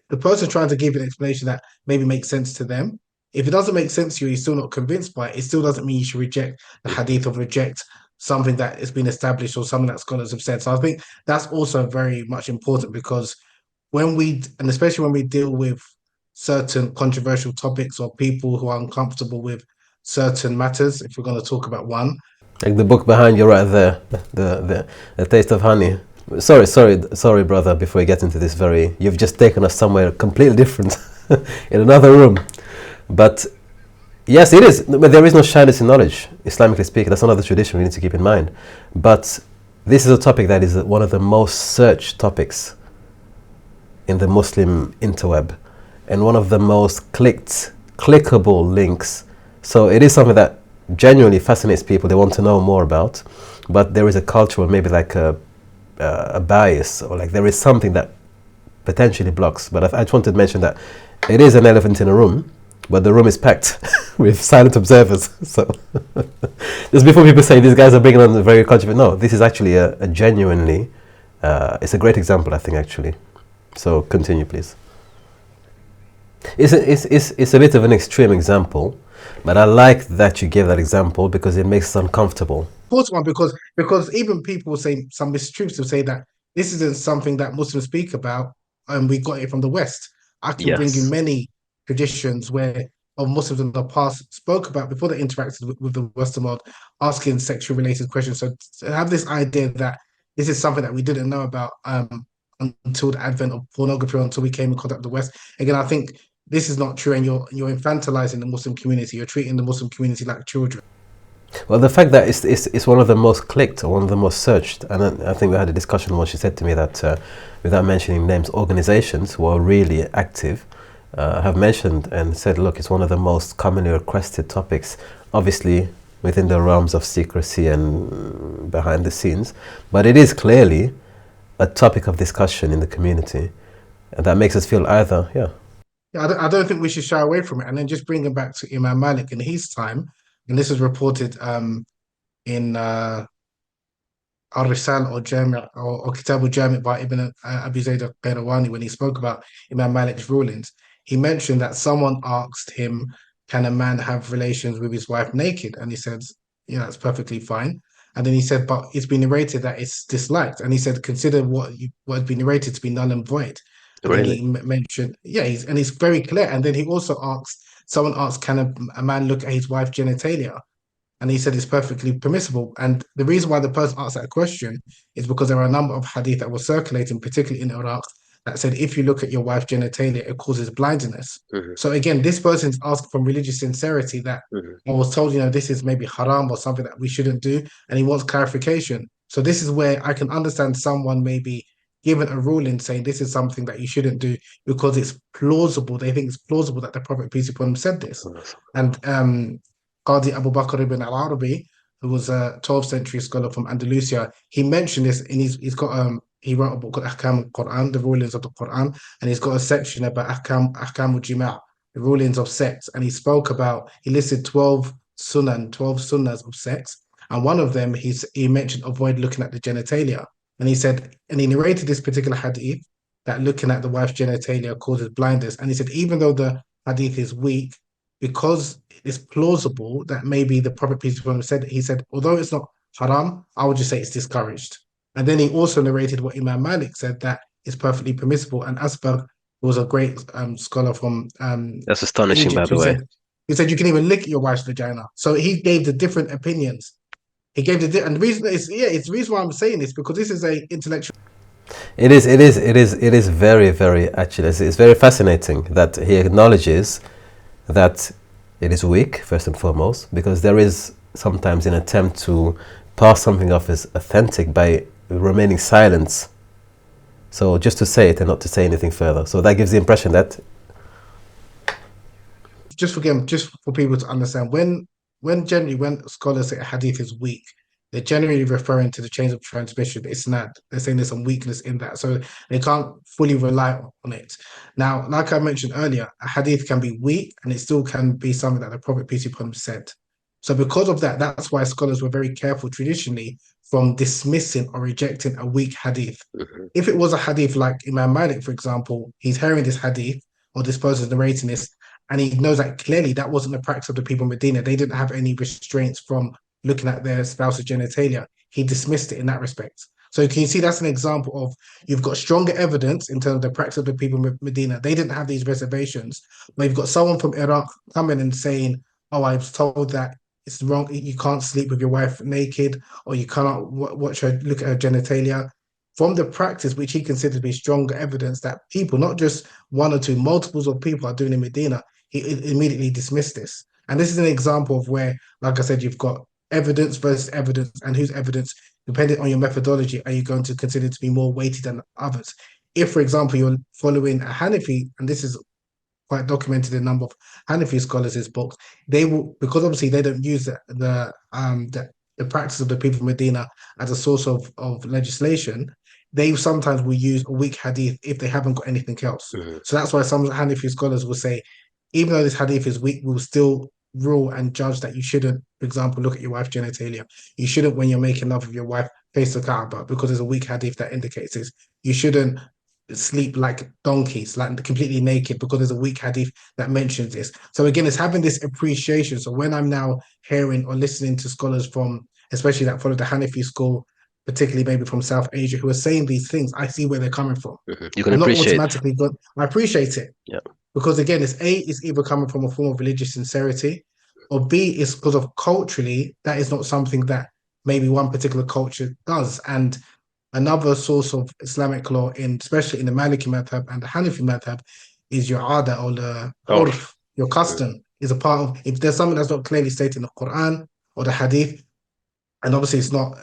The person trying to give an explanation that maybe makes sense to them, if it doesn't make sense to you, you're still not convinced by it, it still doesn't mean you should reject the hadith or reject something that has been established or something that scholars have said. So I think that's also very much important, because and especially when we deal with certain controversial topics or people who are uncomfortable with certain matters, if we're going to talk about one. Like the book behind you right there, the Taste of Honey. Sorry, brother, before we get into this you've just taken us somewhere completely different in another room. But yes, it is, but there is no shyness in knowledge, Islamically speaking. That's another tradition we need to keep in mind. But this is a topic that is one of the most searched topics in the Muslim interweb, and one of the most clickable links. So it is something that genuinely fascinates people. They want to know more about, but there is a cultural, maybe like a bias, or like there is something that potentially blocks. But I just wanted to mention that it is an elephant in a room, but the room is packed with silent observers. So just before people say these guys are bringing on a very controversial, no, this is actually a genuinely, it's a great example, I think, actually. So continue, please. It's a bit of an extreme example, but I like that you gave that example because it makes us uncomfortable. One, because even people say some mistruths to say that this isn't something that Muslims speak about, and we got it from the West. I can bring you many traditions where Muslims in the past spoke about before they interacted with the Western world, asking sexual related questions. So to have this idea that this is something that we didn't know about until the advent of pornography, until we came in contact with the West. Again, I think this is not true, and you're infantilizing the Muslim community. You're treating the Muslim community like children. Well, the fact that it's one of the most clicked or one of the most searched, and I think we had a discussion once. She said to me that, without mentioning names, organizations who are really active have mentioned and said, look, it's one of the most commonly requested topics, obviously within the realms of secrecy and behind the scenes, but it is clearly a topic of discussion in the community, and that makes us feel either, I don't think we should shy away from it. And then just bringing back to Imam Malik in his time, and this is reported in Al-Risal or Jami' or Kitab al-Jami' by Ibn Abi Zayd al-Qayrawani, when he spoke about Imam Malik's rulings. He mentioned that someone asked him, can a man have relations with his wife naked? And he said, yeah, that's perfectly fine. And then he said, but it's been narrated that it's disliked. And he said, consider what has been narrated to be null and void. Really? And he mentioned, he's very clear. And then he also someone asked, can a man look at his wife's genitalia? And he said it's perfectly permissible. And the reason why the person asked that question is because there are a number of hadith that were circulating, particularly in Iraq, that said if you look at your wife's genitalia, it causes blindness. So again, this person's asked from religious sincerity that I was told, this is maybe haram or something that we shouldn't do, and he wants clarification. So this is where I can understand someone maybe given a ruling saying this is something that you shouldn't do because it's plausible. They think it's plausible that the Prophet, peace be upon him, said this. And Qadi Abu Bakr ibn al-Arabi, who was a 12th century scholar from Andalusia, he mentioned this in he wrote a book called Ahkam al-Quran, the rulings of the Quran, and he's got a section about Ahkam the rulings of sex, and he listed 12 sunnahs of sex, and one of them he mentioned avoid looking at the genitalia. And he said, and he narrated this particular hadith that looking at the wife's genitalia causes blindness. And he said, even though the hadith is weak, because it's plausible that maybe the Prophet, peace be upon him, said, he said, although it's not haram, I would just say it's discouraged. And then he also narrated what Imam Malik said, that it's perfectly permissible. And Asbagh was a great scholar from that's astonishing, Egypt, by the way. He said you can even lick your wife's vagina. So he gave the different opinions. He gave and the reason it's the reason why I'm saying this, because this is a intellectual. It is very, very, actually, it's very fascinating that he acknowledges that it is weak, first and foremost, because there is sometimes an attempt to pass something off as authentic by remaining silent. So just to say it and not to say anything further. So that gives the impression that, just for people to understand, when scholars say a hadith is weak, they're generally referring to the chains of transmission. It's not, they're saying there's some weakness in that. So they can't fully rely on it. Now, like I mentioned earlier, a hadith can be weak and it still can be something that the Prophet, peace be upon him, said. So because of that, that's why scholars were very careful traditionally from dismissing or rejecting a weak hadith. If it was a hadith like Imam Malik, for example, he's hearing this hadith or this person's narrating this, and he knows that clearly that wasn't the practice of the people in Medina. They didn't have any restraints from looking at their spouse's genitalia. He dismissed it in that respect. So can you see that's an example of you've got stronger evidence in terms of the practice of the people in Medina. They didn't have these reservations, but you've got someone from Iraq coming and saying, oh, I was told that it's wrong. You can't sleep with your wife naked, or you cannot watch her, look at her genitalia. From the practice, which he considered to be stronger evidence that people, not just one or two, multiples of people are doing in Medina, he immediately dismissed this. And this is an example of where, like I said, you've got evidence versus evidence, and whose evidence, depending on your methodology, are you going to consider to be more weighted than others? If, for example, you're following a Hanafi, and this is quite documented in a number of Hanafi scholars' books, they will, because obviously they don't use the practice of the people of Medina as a source of legislation, they sometimes will use a weak hadith if they haven't got anything else. So that's why some Hanafi scholars will say, even though this hadith is weak, we'll still rule and judge that you shouldn't, for example, look at your wife's genitalia. You shouldn't, when you're making love with your wife, face the Kaaba, because there's a weak hadith that indicates this. You shouldn't sleep like donkeys, like completely naked, because there's a weak hadith that mentions this. So again, it's having this appreciation. So when I'm now hearing or listening to scholars from, especially that follow the Hanafi school, particularly maybe from South Asia, who are saying these things, I see where they're coming from. You can I'm appreciate. not automatically good. I appreciate it. Yeah. Because again, it's either coming from a form of religious sincerity, or B, it's because of culturally, that is not something that maybe one particular culture does. And another source of Islamic law, especially in the Maliki madhab and the Hanafi madhab, is your ada, or the urf, your custom, is a part of, if there's something that's not clearly stated in the Quran or the Hadith, and obviously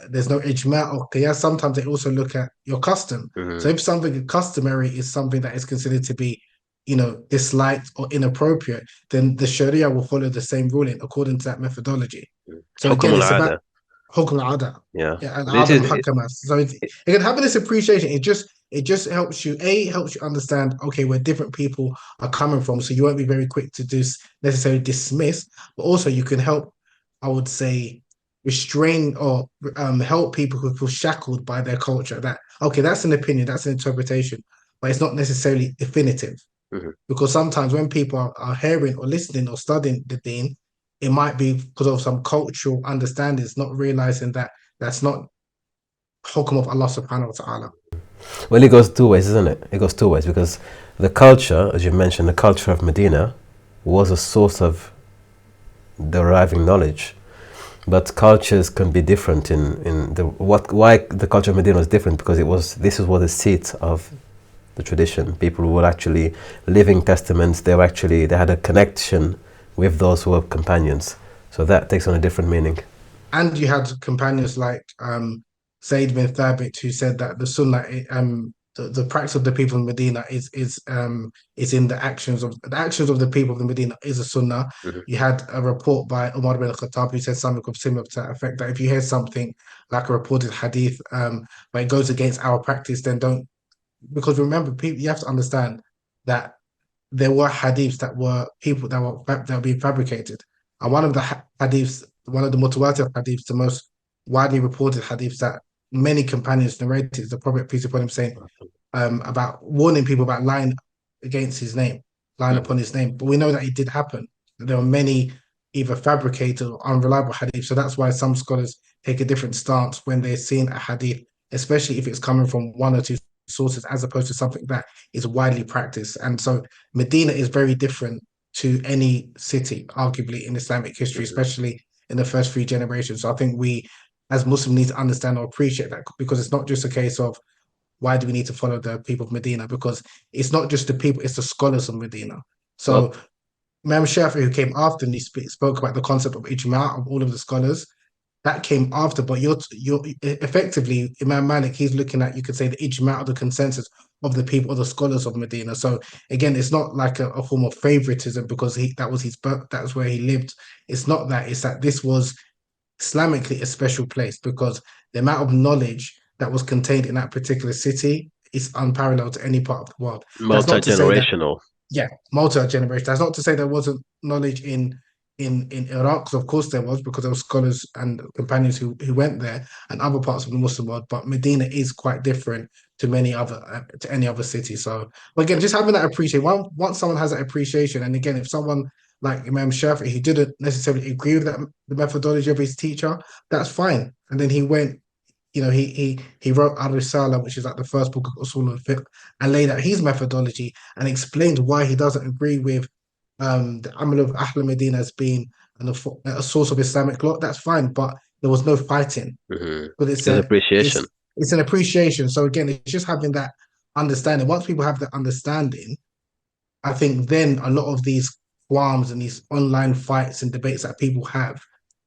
there's no ijma or qiyas, sometimes they also look at your custom. So if something customary is something that is considered to be, disliked or inappropriate, then the Sharia will follow the same ruling according to that methodology. So again, it's about hukm al-ada. Yeah. And so again, having this appreciation, it just helps you, helps you understand, okay, where different people are coming from. So you won't be very quick to necessarily dismiss, but also you can help, I would say, restrain or help people who feel shackled by their culture. That, okay, that's an opinion, that's an interpretation, but it's not necessarily definitive. Because sometimes when people are hearing or listening or studying the deen, it might be because of some cultural understandings, not realizing that that's not hukum of Allah subhanahu wa ta'ala. Well, it goes two ways, isn't it? It goes two ways, because the culture, as you mentioned, the culture of Medina was a source of deriving knowledge. But cultures can be different why the culture of Medina was different, because this was the seat of the tradition. People were actually living testaments. They had a connection with those who were companions. So that takes on a different meaning. And you had companions like Zayd bin Thabit, who said that the Sunnah, the practice of the people in Medina is in the actions of the people of the Medina is a Sunnah. You had a report by Umar bin Khattab who said something similar to that effect, that if you hear something like a reported hadith, but it goes against our practice, then don't. Because remember, you have to understand that there were hadiths that were being fabricated, and one of the hadiths, one of the mutawatir hadiths, the most widely reported hadiths that many companions narrated, is the Prophet, peace be upon him, saying about warning people about lying against his name, lying upon his name. But we know that it did happen. There were many either fabricated or unreliable hadiths. So that's why some scholars take a different stance when they're seeing a hadith, especially if it's coming from one or two sources, as opposed to something that is widely practiced. And so Medina is very different to any city, arguably, in Islamic history, especially in the first 3 generations. So I think we, as Muslims, need to understand or appreciate that, because it's not just a case of why do we need to follow the people of Medina, because it's not just the people, it's the scholars of Medina. So Imam Shafi'i, who came after, and he spoke about the concept of ijma' of all of the scholars. That came after, but you're effectively, Imam Malik, he's looking at, you could say, the ijma', the consensus of the people, or the scholars of Medina. So again, it's not like a form of favoritism because that's where he lived. It's not that. It's that this was Islamically a special place because the amount of knowledge that was contained in that particular city is unparalleled to any part of the world. That's not to say that, Multi-generational. yeah, multi-generation. That's not to say there wasn't knowledge in Iraq, because of course there was, because there were scholars and companions who went there, and other parts of the Muslim world. But Medina is quite different to any other city. So, but again, just having that appreciation. Once someone has that appreciation, and again, if someone like Imam Shafi'i, he didn't necessarily agree with the methodology of his teacher, that's fine. And then he went, he wrote Al-Risala, which is like the first book of Usul al-Fiqh, and laid out his methodology and explained why he doesn't agree with the Amal of Ahl Medina as being a source of Islamic law. That's fine, but there was no fighting. But it's an appreciation. It's an appreciation. So again, it's just having that understanding. Once people have that understanding, I think then a lot of these qualms and these online fights and debates that people have,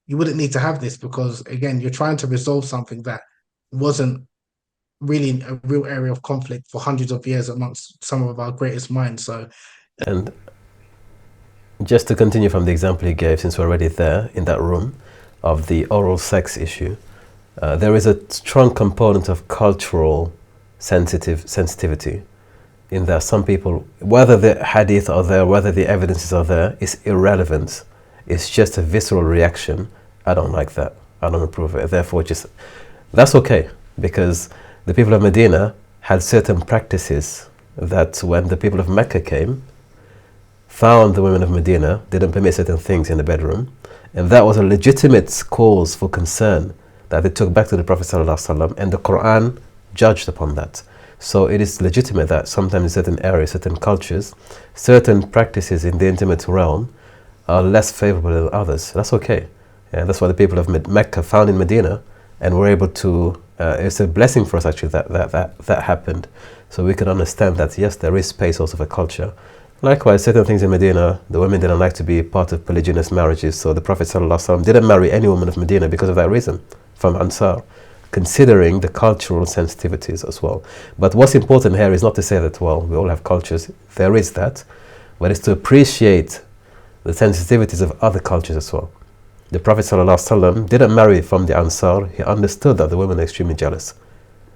you wouldn't need to have this, because again, you're trying to resolve something that wasn't really a real area of conflict for hundreds of years amongst some of our greatest minds. So, and just to continue from the example he gave, since we're already there in that room of the oral sex issue, there is a strong component of cultural sensitivity in that some people, whether the hadith are there, whether the evidences are there, is irrelevant. It's just a visceral reaction. I don't like that. I don't approve of it. Therefore, that's okay, because the people of Medina had certain practices that when the people of Mecca came, found the women of Medina didn't permit certain things in the bedroom, and that was a legitimate cause for concern that they took back to the Prophet ﷺ, and the Quran judged upon that. So it is legitimate that sometimes in certain areas, certain cultures, certain practices in the intimate realm are less favorable than others. That's okay. And that's why the people of Mecca found in Medina and were able to, it's a blessing for us actually that happened. So we can understand that yes, there is space also for culture. Likewise, certain things in Medina, the women didn't like to be part of polygynous marriages, so the Prophet ﷺ didn't marry any woman of Medina because of that reason, from Ansar, considering the cultural sensitivities as well. But what's important here is not to say that, well, we all have cultures, there is that, but it's to appreciate the sensitivities of other cultures as well. The Prophet ﷺ didn't marry from the Ansar, he understood that the women are extremely jealous.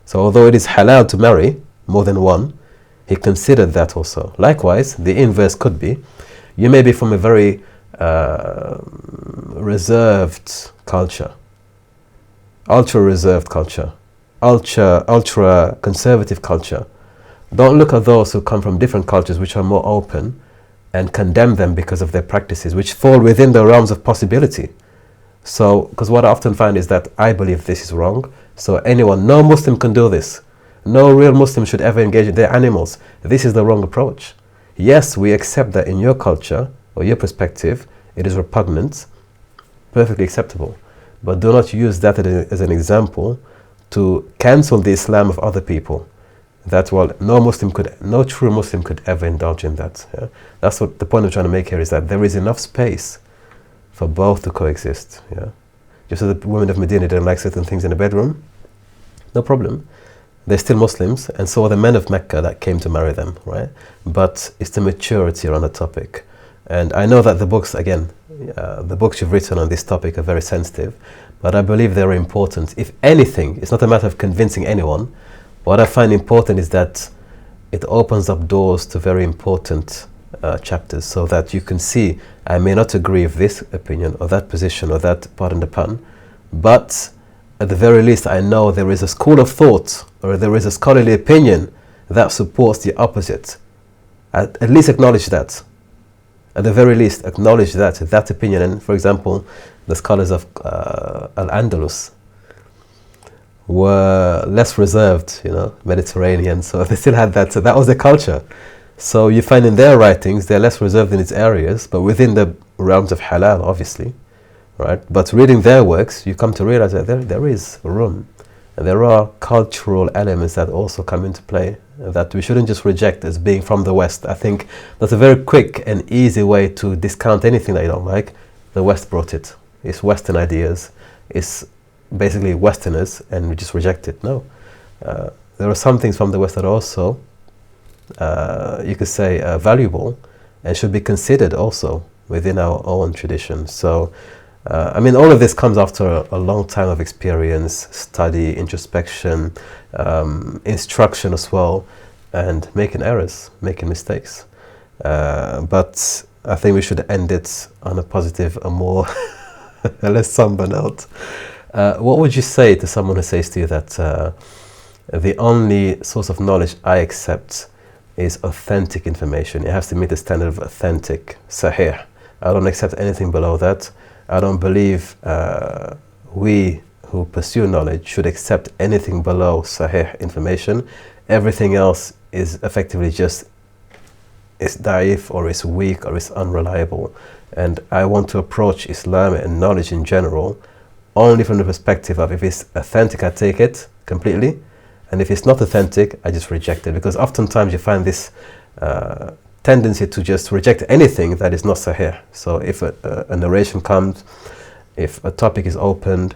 So although it is halal to marry more than one, he considered that also. Likewise, the inverse could be, you may be from a very reserved culture, ultra reserved culture, ultra conservative culture. Don't look at those who come from different cultures which are more open and condemn them because of their practices which fall within the realms of possibility. So, because what I often find is that I believe this is wrong, so no Muslim can do this. No real Muslim should ever engage in their animals. This is the wrong approach. Yes, we accept that in your culture or your perspective, it is repugnant, perfectly acceptable. But do not use that as an example to cancel the Islam of other people. That, well, no true Muslim could ever indulge in that. Yeah? That's what the point I'm trying to make here is that there is enough space for both to coexist. Yeah? Just as the women of Medina didn't like certain things in the bedroom, no problem. They're still Muslims, and so are the men of Mecca that came to marry them, right? But it's the maturity around the topic. And I know that the books, again, the books you've written on this topic are very sensitive, but I believe they're important. If anything, it's not a matter of convincing anyone. What I find important is that it opens up doors to very important chapters, so that you can see, I may not agree with this opinion or that position or that, pardon the pun, but at the very least, I know there is a school of thought or there is a scholarly opinion that supports the opposite. At least acknowledge that. At the very least, acknowledge that opinion. And for example, the scholars of Al-Andalus were less reserved, Mediterranean, so they still had that. So that was their culture. So you find in their writings, they're less reserved in its areas, but within the realms of halal, obviously. Right? But reading their works, you come to realize that there is room. And there are cultural elements that also come into play that we shouldn't just reject as being from the West. I think that's a very quick and easy way to discount anything that you don't like. The West brought it. It's Western ideas. It's basically Westerners, and we just reject it. No. There are some things from the West that are also, you could say, valuable and should be considered also within our own tradition. So, I mean, all of this comes after a long time of experience, study, introspection, instruction as well, and making errors, making mistakes. But I think we should end it on a positive, a more a less somber note. What would you say to someone who says to you that the only source of knowledge I accept is authentic information? It has to meet the standard of authentic, sahih. I don't accept anything below that. I don't believe we who pursue knowledge should accept anything below sahih information. Everything else is effectively just is da'if, or is weak, or is unreliable. And I want to approach Islam and knowledge in general only from the perspective of, if it's authentic, I take it completely, and if it's not authentic, I just reject it. Because oftentimes you find this tendency to just reject anything that is not sahih. So if a narration comes, if a topic is opened,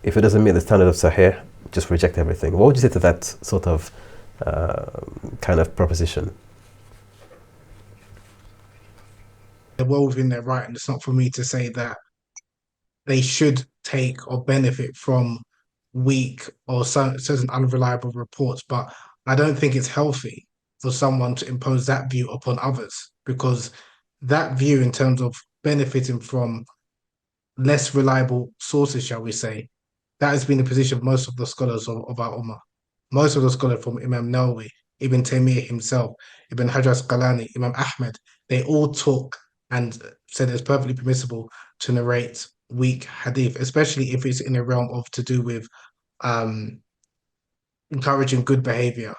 if it doesn't meet the standard of sahih, just reject everything. What would you say to that sort of kind of proposition? They're well within their right, and it's not for me to say that they should take or benefit from weak or certain unreliable reports, but I don't think it's healthy for someone to impose that view upon others, because that view in terms of benefiting from less reliable sources, shall we say, that has been the position of most of the scholars of our Ummah. Most of the scholars, from Imam Nawawi, Ibn Taymiyyah himself, Ibn Hajar Asqalani, Imam Ahmed, they all took and said it's perfectly permissible to narrate weak hadith, especially if it's in a realm of to do with encouraging good behavior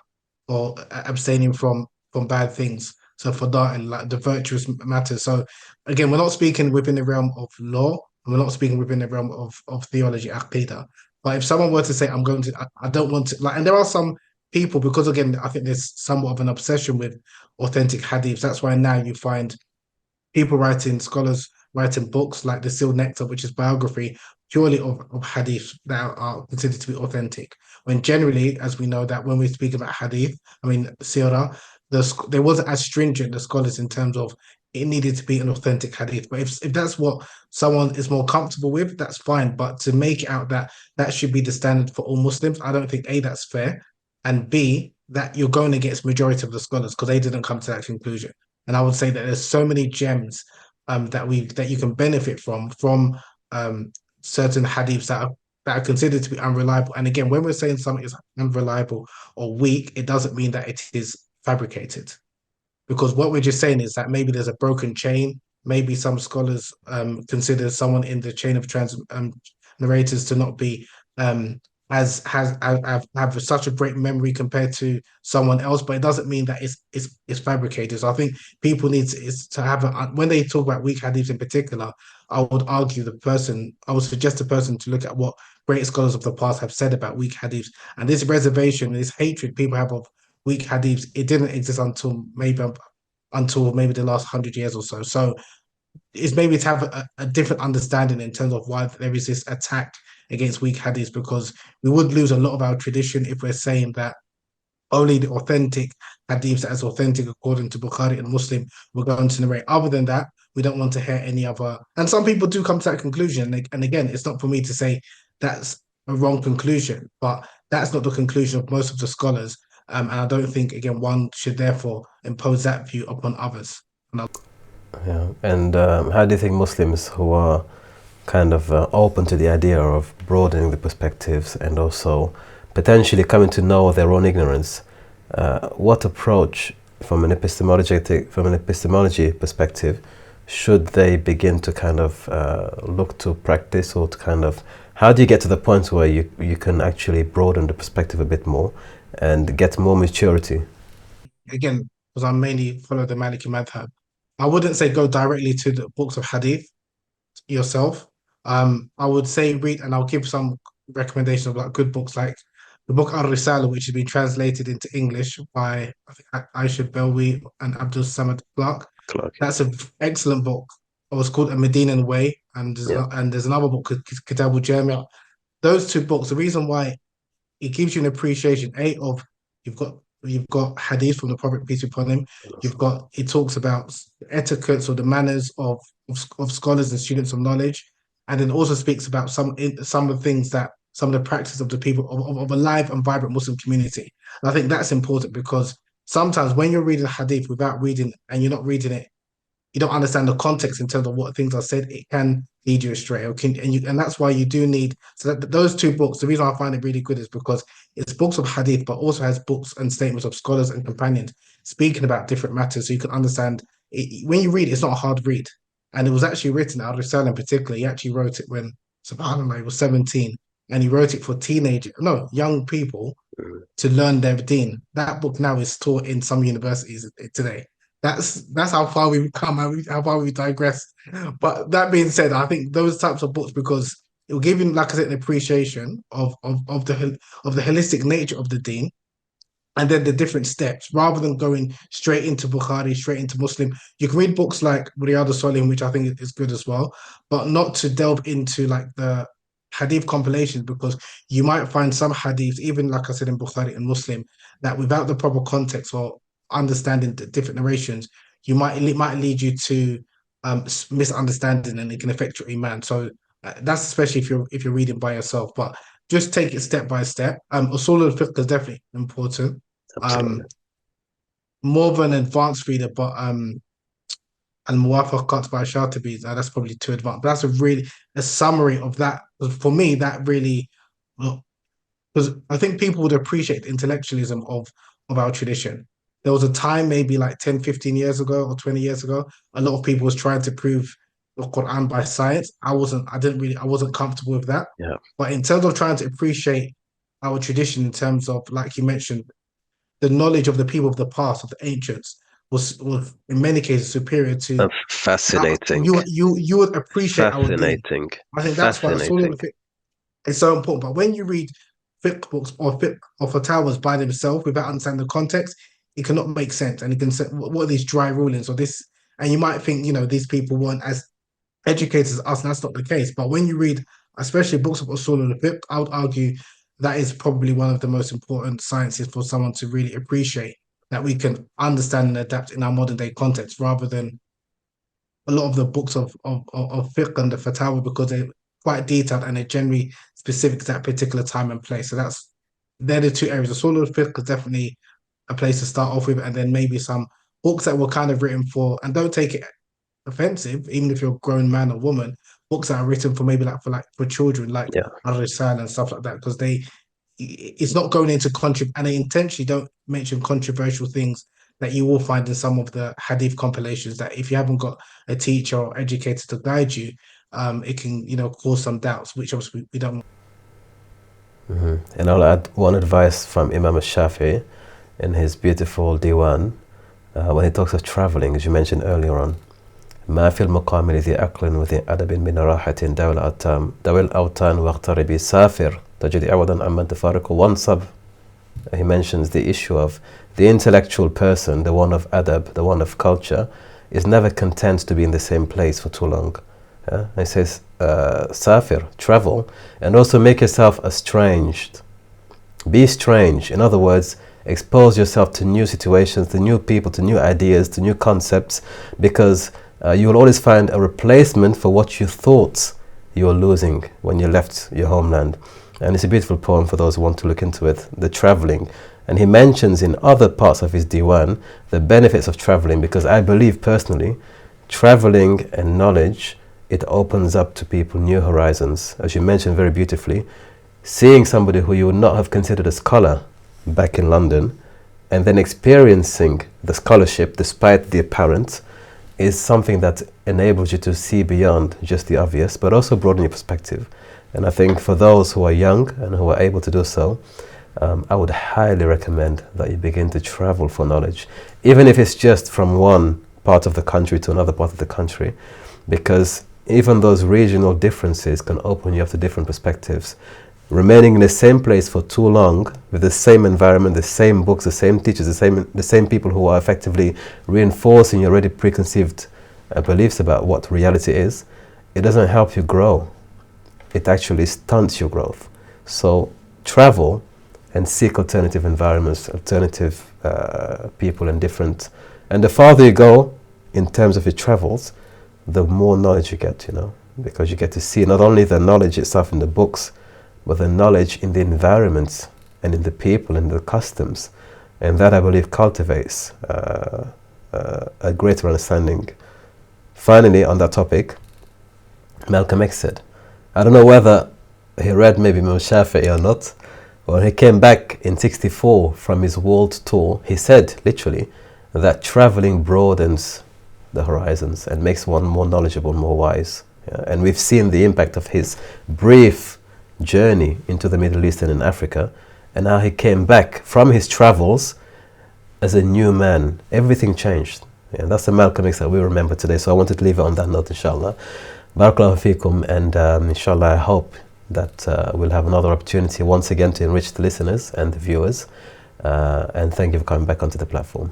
or abstaining from bad things. So fadail, like the virtuous matters. So again, we're not speaking within the realm of law, and we're not speaking within the realm of theology, aqidah. But if someone were to say, I'm going to, I don't want to, like, and there are some people, because again, I think there's somewhat of an obsession with authentic hadiths. That's why now you find people writing, scholars writing books like the 𝗔𝗡𝗡𝗏, which is biography purely of hadith that are considered to be authentic. When generally, as we know, that when we speak about hadith, I mean sirah, there wasn't as stringent the scholars in terms of it needed to be an authentic hadith. But if that's what someone is more comfortable with, that's fine. But to make it out that that should be the standard for all Muslims, I don't think A, that's fair, and B, that you're going against majority of the scholars because they didn't come to that conclusion. And I would say that there's so many gems that you can benefit from certain hadiths that are considered to be unreliable. And again, when we're saying something is unreliable or weak, it doesn't mean that it is fabricated. Because what we're just saying is that maybe there's a broken chain. Maybe some scholars consider someone in the chain of narrators to not be have such a great memory compared to someone else, but it doesn't mean that it's fabricated. So I think people need to have when they talk about weak hadiths in particular, I would suggest a person to look at what great scholars of the past have said about weak hadiths. And this reservation, this hatred people have of weak hadiths, it didn't exist until maybe the last 100 years or so. So it's maybe to have a different understanding in terms of why there is this attack against weak hadiths, because we would lose a lot of our tradition if we're saying that only the authentic hadiths as authentic according to Bukhari and Muslim we're going to narrate. Other than that, we don't want to hear any other. And some people do come to that conclusion. And again, it's not for me to say that's a wrong conclusion, but that's not the conclusion of most of the scholars. And I don't think, again, one should therefore impose that view upon others. Yeah. And how do you think Muslims who are kind of open to the idea of broadening the perspectives and also potentially coming to know their own ignorance, what approach from an epistemology perspective should they begin to kind of look to practice, or to kind of, how do you get to the point where you can actually broaden the perspective a bit more and get more maturity? Again, because I mainly follow the Maliki madhab, I wouldn't say go directly to the books of hadith yourself. I would say read, and I'll give some recommendations of like good books, like the book Al-Risala, which has been translated into English by 𝗖𝗢𝗪𝗏 and Abdul Samad Clark. That's an excellent book. It was called A Medinan Way, and there's another book, 𝗾𝗢𝗪𝗏 Those two books, the reason why it gives you an appreciation, of you've got you've got hadith from the Prophet, peace be upon him. It talks about etiquettes or the manners of scholars and students of knowledge, and then also speaks about some of the things that some of the practice of the people of a live and vibrant Muslim community. And I think that's important because sometimes when you're reading hadith without reading, and you're not reading it, you don't understand the context in terms of what things are said, it can lead you astray. And that's why you do need, so that those two books, the reason I find it really good is because it's books of hadith, but also has books and statements of scholars and companions speaking about different matters, so you can understand it. When you read it, it's not a hard read. And it was actually written, 𝗔𝙗𝙗 in particular, he actually wrote it when, subhanAllah, he was 17, and he wrote it for young people to learn their deen. That book now is taught in some universities today. That's how far we've come, how far we've digressed. But that being said, I think those types of books, because it will give you, like I said, an appreciation of the holistic nature of the deen, and then the different steps, rather than going straight into Bukhari, straight into Muslim. You can read books like 𝗖𝙗𝙗𝙗𝙗, which I think is good as well, but not to delve into like the hadith compilations, because you might find some hadiths, even like I said in Bukhari and Muslim, that without the proper context or understanding the different narrations, it might lead you to misunderstanding, and it can affect your iman. So that's especially if you're reading by yourself. But just take it step by step. Usul al-fiqh is definitely important. More of an advanced reader, but al-Muwafaqat by Shatibi, that's probably too advanced. But that's a summary of that. For me, that really, because I think people would appreciate the intellectualism of our tradition. There was a time, maybe like 10, 15 years ago or 20 years ago, a lot of people was trying to prove the Quran by science. I wasn't comfortable with that. Yeah. But in terms of trying to appreciate our tradition, in terms of, like you mentioned, the knowledge of the people of the past, of the ancients, was in many cases superior to. That's fascinating. You would appreciate fascinating. Our deen. I think that's why it's so important. But when you read fiqh books or fatwas by themselves without understanding the context, it cannot make sense. And you can say, what are these dry rulings or this? And you might think, these people weren't as educated as us, and that's not the case. But when you read, especially books of usul al-fiqh, I would argue that is probably one of the most important sciences for someone to really appreciate, that we can understand and adapt in our modern day context, rather than a lot of the books of fiqh and the fatwa, because they're quite detailed and they're generally specific to that particular time and place. So they're the two areas. Usul al-fiqh is definitely a place to start off with, and then maybe some books that were kind of written for, and don't take it offensive, even if you're a grown man or woman, books that are written for maybe for children, like 𝗔𝙗𝙗 and stuff like that, because it's not going into and they intentionally don't mention controversial things that you will find in some of the hadith compilations, that if you haven't got a teacher or educator to guide you, it can cause some doubts, which obviously we don't. And I'll add one advice from Imam al-Shafi'i in his beautiful diwan, when he talks of traveling, as you mentioned earlier on. ما في المقام لذي عقل وذي أدب من راحة داوي الأوطان واغتربي سافر تجد عوضا عمن تفارق وانصب. He mentions the issue of the intellectual person, the one of adab, the one of culture, is never content to be in the same place for too long. He says, safir, travel, and also make yourself estranged. Be strange. In other words, expose yourself to new situations, to new people, to new ideas, to new concepts, because you will always find a replacement for what you thought you were losing when you left your homeland. And it's a beautiful poem for those who want to look into it, the traveling. And he mentions in other parts of his diwan the benefits of traveling, because I believe personally, traveling and knowledge, it opens up to people new horizons. As you mentioned very beautifully, seeing somebody who you would not have considered a scholar back in London, and then experiencing the scholarship despite the apparent, is something that enables you to see beyond just the obvious, but also broaden your perspective. And I think for those who are young and who are able to do so, I would highly recommend that you begin to travel for knowledge, even if it's just from one part of the country to another part of the country, because even those regional differences can open you up to different perspectives. Remaining in the same place for too long, with the same environment, the same books, the same teachers, the same people who are effectively reinforcing your already preconceived beliefs about what reality is, it doesn't help you grow. It actually stunts your growth. So travel and seek alternative environments, alternative people and different. And the farther you go in terms of your travels, the more knowledge you get, you know, because you get to see not only the knowledge itself in the books, but the knowledge in the environments and in the people and the customs. And that, I believe, cultivates a greater understanding. Finally, on that topic, Malcolm X said, I don't know whether he read maybe Imam Shafi'i or not, when he came back in '64 from his world tour, he said, literally, that traveling broadens the horizons and makes one more knowledgeable, more wise. Yeah? And we've seen the impact of his brief journey into the Middle East and in Africa, and how he came back from his travels as a new man. Everything changed. Yeah, that's the Malcolm X that we remember today. So I wanted to leave it on that note, inshallah. Barakallahu feekum, and inshallah, I hope that we'll have another opportunity once again to enrich the listeners and the viewers. And thank you for coming back onto the platform.